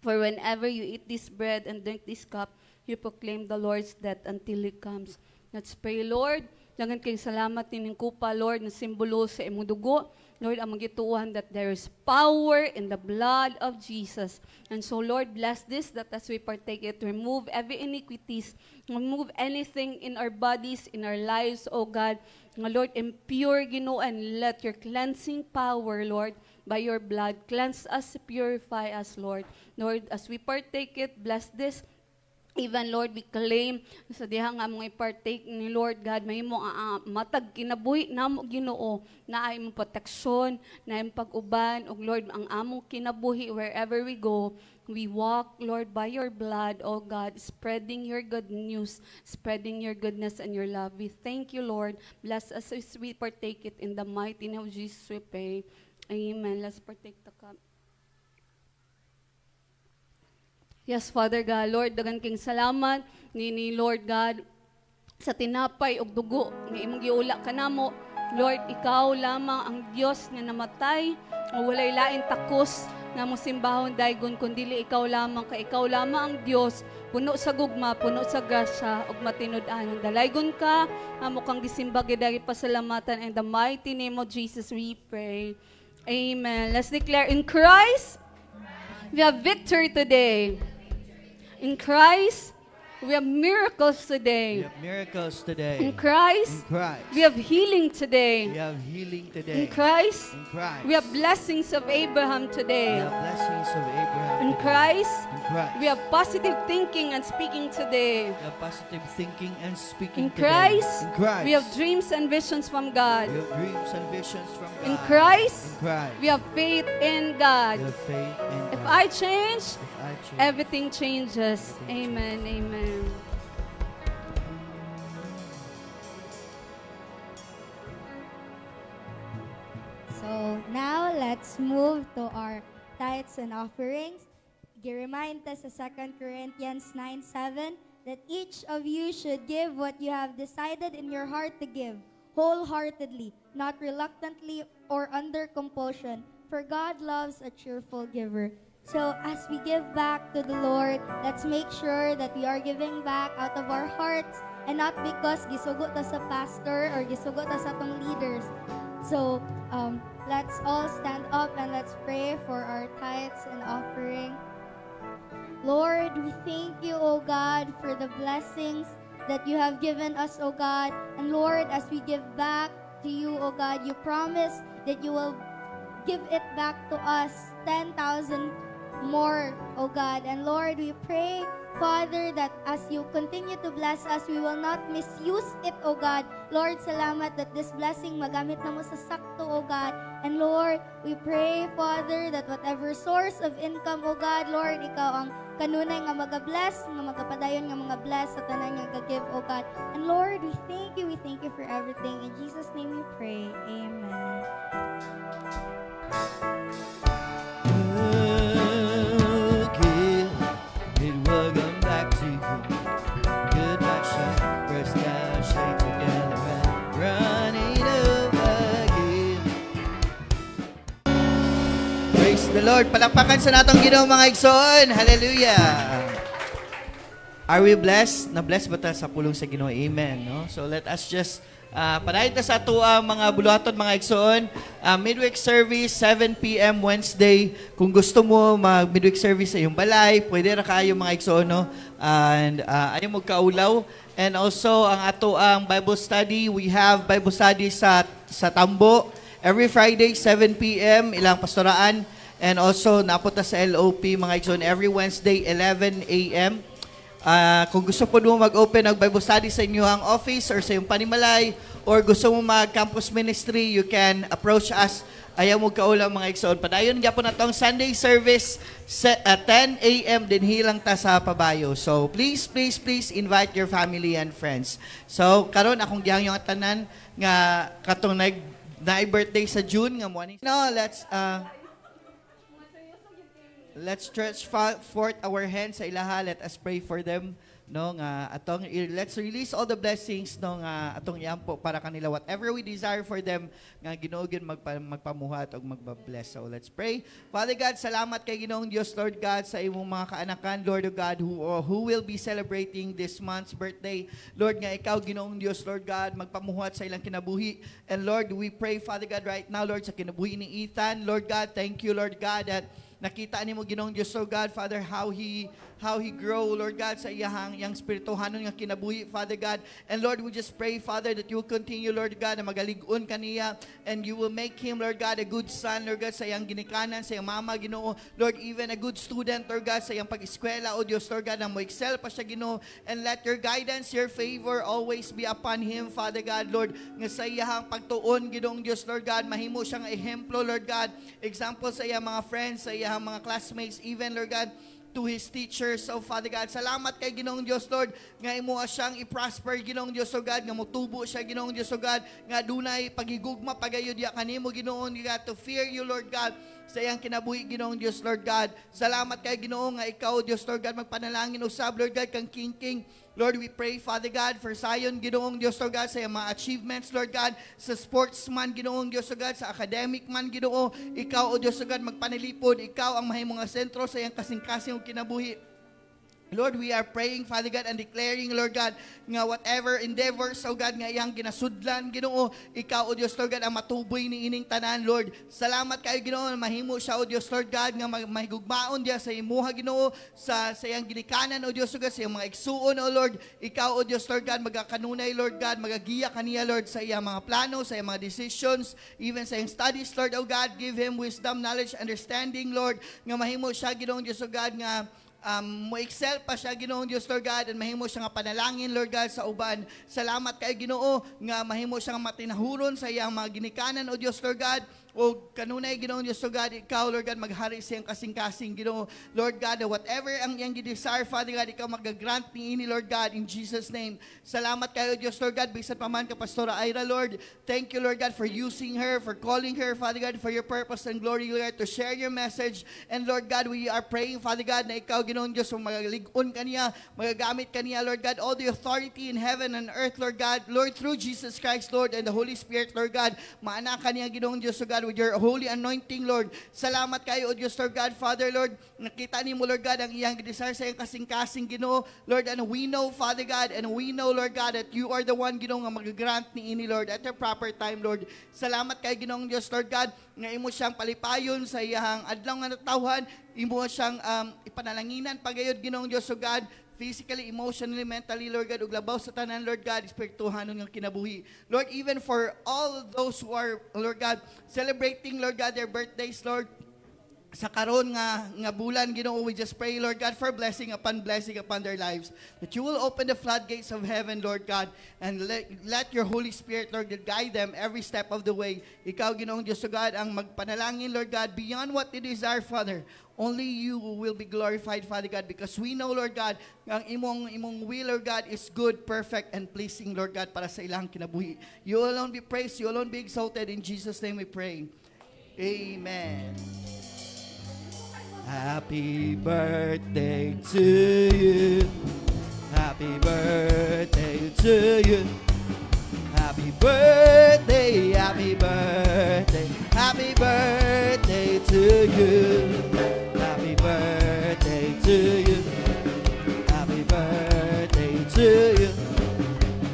For whenever you eat this bread and drink this cup, you proclaim the Lord's death until He comes." Let's pray. Lord, langan kayong salamat nining kupa, Lord, na simbolo sa imong dugo. Lord, ang magituuhan that there is power in the blood of Jesus. And so, Lord, bless this, that as we partake it, remove every iniquities, remove anything in our bodies, in our lives, O God. Lord, impure, Ginoo, and let your cleansing power, Lord, by your blood. Cleanse us, purify us, Lord. Lord, as we partake it, bless this. Even, Lord, we claim sa diha nga mong i-partake ni Lord God, may mo matag kinabuhi na mo Ginoo, na ay mong proteksyon, na ay mong pag-uban, o Lord, ang among kinabuhi wherever we go, we walk, Lord, by your blood, oh God, spreading your good news, spreading your goodness and your love. We thank you, Lord. Bless us as we partake it in the mighty name of Jesus, we pray. Amen. Let's partake the cup. Yes, Father God, Lord, dagan king salamat ni Lord God sa tinapay og dugo nga imong giula kanamo. Lord, ikaw lamang ang Dios nga namatay, nga walay lain takos nga mosimbahon daygon kundi ikaw lamang, ka ikaw lamang ang Dios, puno sa gugma, puno sa grasya ug matinud-anon. Dalaygon ka, amo kang gisimba gidari pasalamatan in the mighty name of Jesus we pray. Amen. Let's declare in Christ we have victory today. In Christ, we have miracles We today. have miracles today. In Christ, In Christ. we have healing today. We have healing today. In Christ, In Christ. we have blessings of Abraham We today. have blessings of Abraham In today. Christ, In Christ. we have positive thinking and speaking today. We have positive thinking and speaking In today. Christ, In Christ. we have dreams and visions from God. We have dreams and visions from God. In Christ, In Christ. we have faith in We God. have faith in If God. I change, If I change, everything changes. Amen. Amen. So now let's move to our tithes and offerings. Remind us sa 2 Corinthians 9:7 that each of you should give what you have decided in your heart to give, wholeheartedly, not reluctantly or under compulsion, for God loves a cheerful giver. So as we give back to the Lord, let's make sure that we are giving back out of our hearts and not because gisugot ta sa pastor or gisugot ta sa atong leaders. So let's all stand up and let's pray for our tithes and offering. Lord, we thank you, O God, for the blessings that you have given us, O God. And Lord, as we give back to you, O God, you promise that you will give it back to us 10,000 more, O God. And Lord, we pray, Father, that as you continue to bless us, we will not misuse it, O God. Lord, salamat that this blessing magamit na mo sa sakto, O God. And Lord, we pray, Father, that whatever source of income, O God, Lord, ikaw ang kanunay nga magabless, nga magapadayon nga mga bless sa tanan nga gagive, O God. And Lord, we thank you for everything. In Jesus' name we pray. Amen. Again, it will come back to you. Good night, shine, press down, shake together, and running over again. Praise the Lord. Palakpakan sa natong Ginoo mga igsoon. Hallelujah. Are we blessed? Na-blessed ba ta sa pulong sa Ginoo? Amen. No? So let us just panahit na sa ato ang mga buluhaton mga igsoon. Midweek service, 7 p.m. Wednesday. Kung gusto mo mag-midweek service sa iyong balay, pwede na kayo mga igsoon. No? And ayaw mo kaulaw. And also, ang ato ang Bible study, we have Bible study sa Tambo. Every Friday, 7 p.m. ilang pastoraan. And also, napunta sa LOP mga igsoon every Wednesday, 11 a.m. Kung gusto po mo mag-open ng Bible study sa inyong office or sa iyong panimalay or gusto mo mag-campus ministry, you can approach us. Ayaw mo kaulang mga igsoon. Padayon nga po na itong Sunday service at 10 a.m. din hilang ta sa pabayo. So please invite your family and friends. So karon akong gihang yung tanan nga katong na-birthday sa June nga mo. No, let's stretch forth our hands sa ilaha. Let us pray for them. No, nga let's release all the blessings no nga atong iampo para kanila whatever we desire for them nga Ginoo gyud magpamuhat og magba-bless. So let's pray. Father God, salamat kay Ginoong Dios Lord God sa imong mga kaanakan Lord God who will be celebrating this month's birthday. Lord nga ikaw Ginoong Dios Lord God magpamuhat sa ilang kinabuhi. And Lord, we pray Father God right now Lord sa kinabuhi ni Ethan. Lord God, thank you Lord God that nakita ni mo Ginoong Diyos, Lord God, Father, how he grow, Lord God, sa iyang spirituhanon nga kinabuhi, Father God. And Lord, we just pray, Father, that you will continue, Lord God, na magalig-on kaniya, and you will make him, Lord God, a good son, Lord God, sa iyang ginikanan, sa iyang mama, Ginoo, Lord, even a good student, Lord God, sa iyang pag-eskwela, O Diyos, Lord God, na mo excel pa siya, Ginoo, and let your guidance, your favor always be upon him, Father God, Lord, nga sa iyang pagtuon, Ginoong Diyos, Lord God, mahimo siyang ehemplo, Lord God, example sa iyang mga friends, sa iyang mga classmates, even, Lord God, to his teachers. So, Father God, salamat kay Ginoong Diyos, Lord, nga imo siyang i-prosper, Ginoong Diyos, O God, nga mutubo siya, Ginoong Diyos, O God, nga dunay paghigugma, pagayod ya kanimo, Ginoong God, to fear you, Lord God, sa iyang kinabuhi, Ginoong Diyos, Lord God. Salamat kay Ginoo nga ikaw, Diyos, Lord God, magpanalangin usab, Lord God, kang king. Lord, we pray, Father God, for Zion, Ginoong Diyos, Lord God, sa iyang mga achievements, Lord God, sa sportsman, Ginoong Diyos, Lord God, sa academic man, Ginoo, ikaw, O Diyos, Lord God, magpanilipod, ikaw ang mahimong nga sentro sa iyang kasing-kasing kinabuhi. Lord, we are praying, Father God, and declaring, Lord God, nga whatever endeavors, O God, nga iyang ginasudlan, Ginoo, ikaw, O Diyos, Lord God, ang matuboy ni ining tanan, Lord. Salamat kayo, Ginoo, na mahimo siya, O Diyos, Lord God, nga mahigugmaon diya sa imuha, Ginoo, sa iyang ginikanan, O Diyos, Lord God, sa iyang mga igsuon, O Lord. Ikaw, O Diyos, Lord God, magakanunay, Lord God, magagiya kaniya, Lord, sa iyang mga plano, sa iyang mga decisions, even sa iyang studies, Lord, O God, give him wisdom, knowledge, understanding, Lord, nga mahimo siya, Ginoo, Diyos, O God, nga mo-excel pa siya, Ginoong Diyos, Lord God, and mahimo siya nga panalangin, Lord God, sa uban. Salamat kay Ginoo nga mahimo siya nga matinahuron sa iyang mga ginikanan, O Diyos, Lord God, o kanunay, Ginoong Diyos, Lord God, ikaw, Lord God, maghari sa iyang kasing-kasing, Ginoo, Lord God, whatever ang iyang desire, Father God, ikaw mag-grant ni ini, Lord God, in Jesus' name. Salamat kayo, Diyos, Lord God, bisan pa man ka, Pastora Ira, Lord. Thank you, Lord God, for using her, for calling her, Father God, for your purpose and glory, Lord, to share your message. And Lord God, we are praying, Father God, na ikaw, Ginoong Diyos, magalig-on kaniya, magagamit kaniya, Lord God, all the authority in heaven and earth, Lord God, Lord, through Jesus Christ, Lord, and the Holy Spirit, Lord God, maana kaniya, Ginoong Diyos, Lord God, with your holy anointing, Lord. Salamat kayo, O Diyos, Lord God, Father, Lord, nakita ni mo, Lord God, ang iyang desire sa iyang kasing-kasing, Ginoo, Lord, and we know, Father God, and we know, Lord God, that you are the one, Ginoo, nga mag-grant ni ini, Lord, at the proper time, Lord. Salamat kayo, Ginoong Diyos, Lord God, nga imo siyang palipayon sa iyang adlaw nga natawhan, imo siyang ipanalanginan, pagayod, Ginoong Diyos, Lord God, physically, emotionally, mentally, Lord God, ug labaw sa tanan, Lord God, espirituhan ng kinabuhi. Lord, even for all those who are, Lord God, celebrating, Lord God, their birthdays, Lord, sa karon nga bulan, Ginoo, we just pray, Lord God, for blessing upon their lives. That you will open the floodgates of heaven, Lord God, and let your Holy Spirit, Lord, guide them every step of the way. Ikaw, Ginoong Diyos, God, ang magpanalangin, Lord God, beyond what they desire, Father. Only you will be glorified, Father God, because we know, Lord God, ang imong will, Lord God, is good, perfect, and pleasing, Lord God, para sa ilang kinabuhi. You alone be praised, you alone be exalted. In Jesus' name we pray. Amen. Happy birthday to you. Happy birthday to you. Happy birthday, happy birthday, happy birthday to you. Happy birthday to you. Happy birthday to you.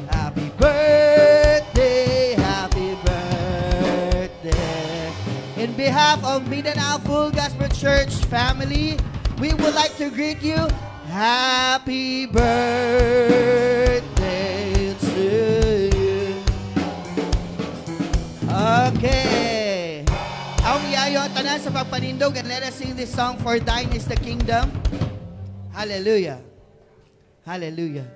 Happy birthday, happy birthday. In behalf of Mindanao Full Gospel Church family, we would like to greet you. Happy birthday to you. Okay. Ang yayo tanan sa pagpanindog, and let us sing this song, For Thine is the Kingdom. Hallelujah. Hallelujah.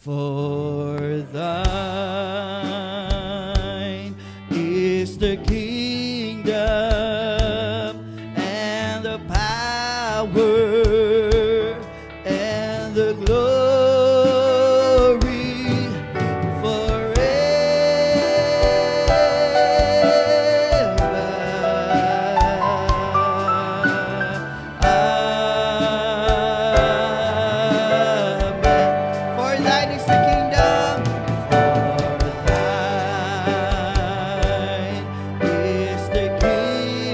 For thine is the kingdom and the power and the glory forever. Amen. For thine is the kingdom. For thine is the kingdom.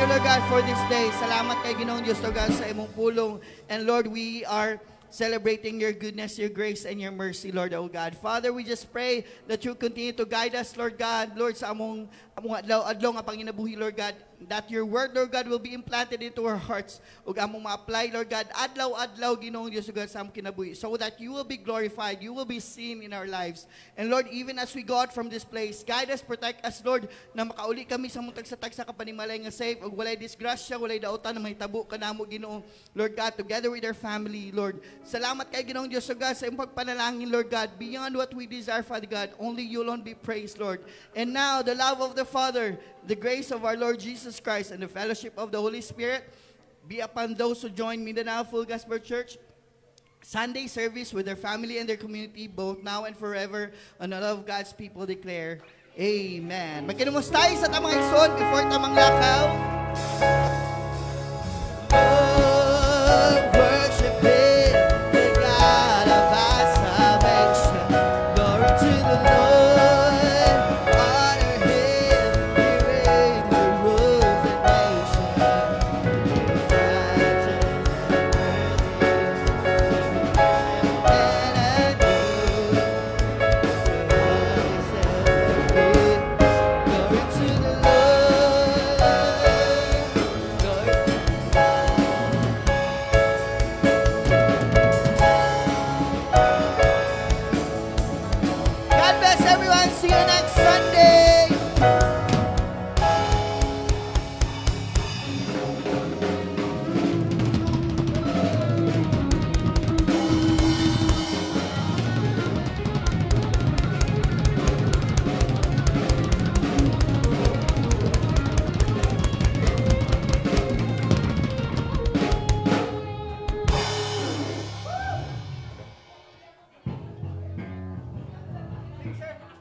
you, Lord God, for this day. Salamat kay Ginoong Diyos, Lord God, sa imong pulong. And Lord, we are celebrating your goodness, your grace, and your mercy, Lord, oh God. Father, we just pray that you continue to guide us, Lord God, Lord, sa among adlaw nga panginabuhi, Lord God, that your word, Lord God, will be implanted into our hearts, ug among ma-apply, Lord God, adlaw-adlaw, Ginoong Diyos, oh God, sa among kinabuhi, so that you will be glorified, you will be seen in our lives. And Lord, even as we go out from this place, guide us, protect us, Lord, na makauli kami sa mong tagsa-tagsa kapanimalay nga safe, ug walay disgrasya, walay dautan na may tabo kanamo, Ginoo, Lord God, together with our family, Lord. Salamat kay Ginoong Diyos, oh God, sa iyong pagpanalangin, Lord God, beyond what we desire, Father God, only you alone be praised, Lord. And now, the love of the Father, the grace of our Lord Jesus Christ, and the fellowship of the Holy Spirit be upon those who join Mindanao Full Gospel Church Sunday service with their family and their community, both now and forever, and all of God's people declare, Amen. Magkinumos tayo sa tamang igsoon before tamang lakaw. Oh, worshiping the God of our salvation. Glory to the Lord. Honor Him. He reigns to rule the nation. He is righteous and good. Glory to the Lord. Glory. God bless everyone. See you next Sunday. Sir.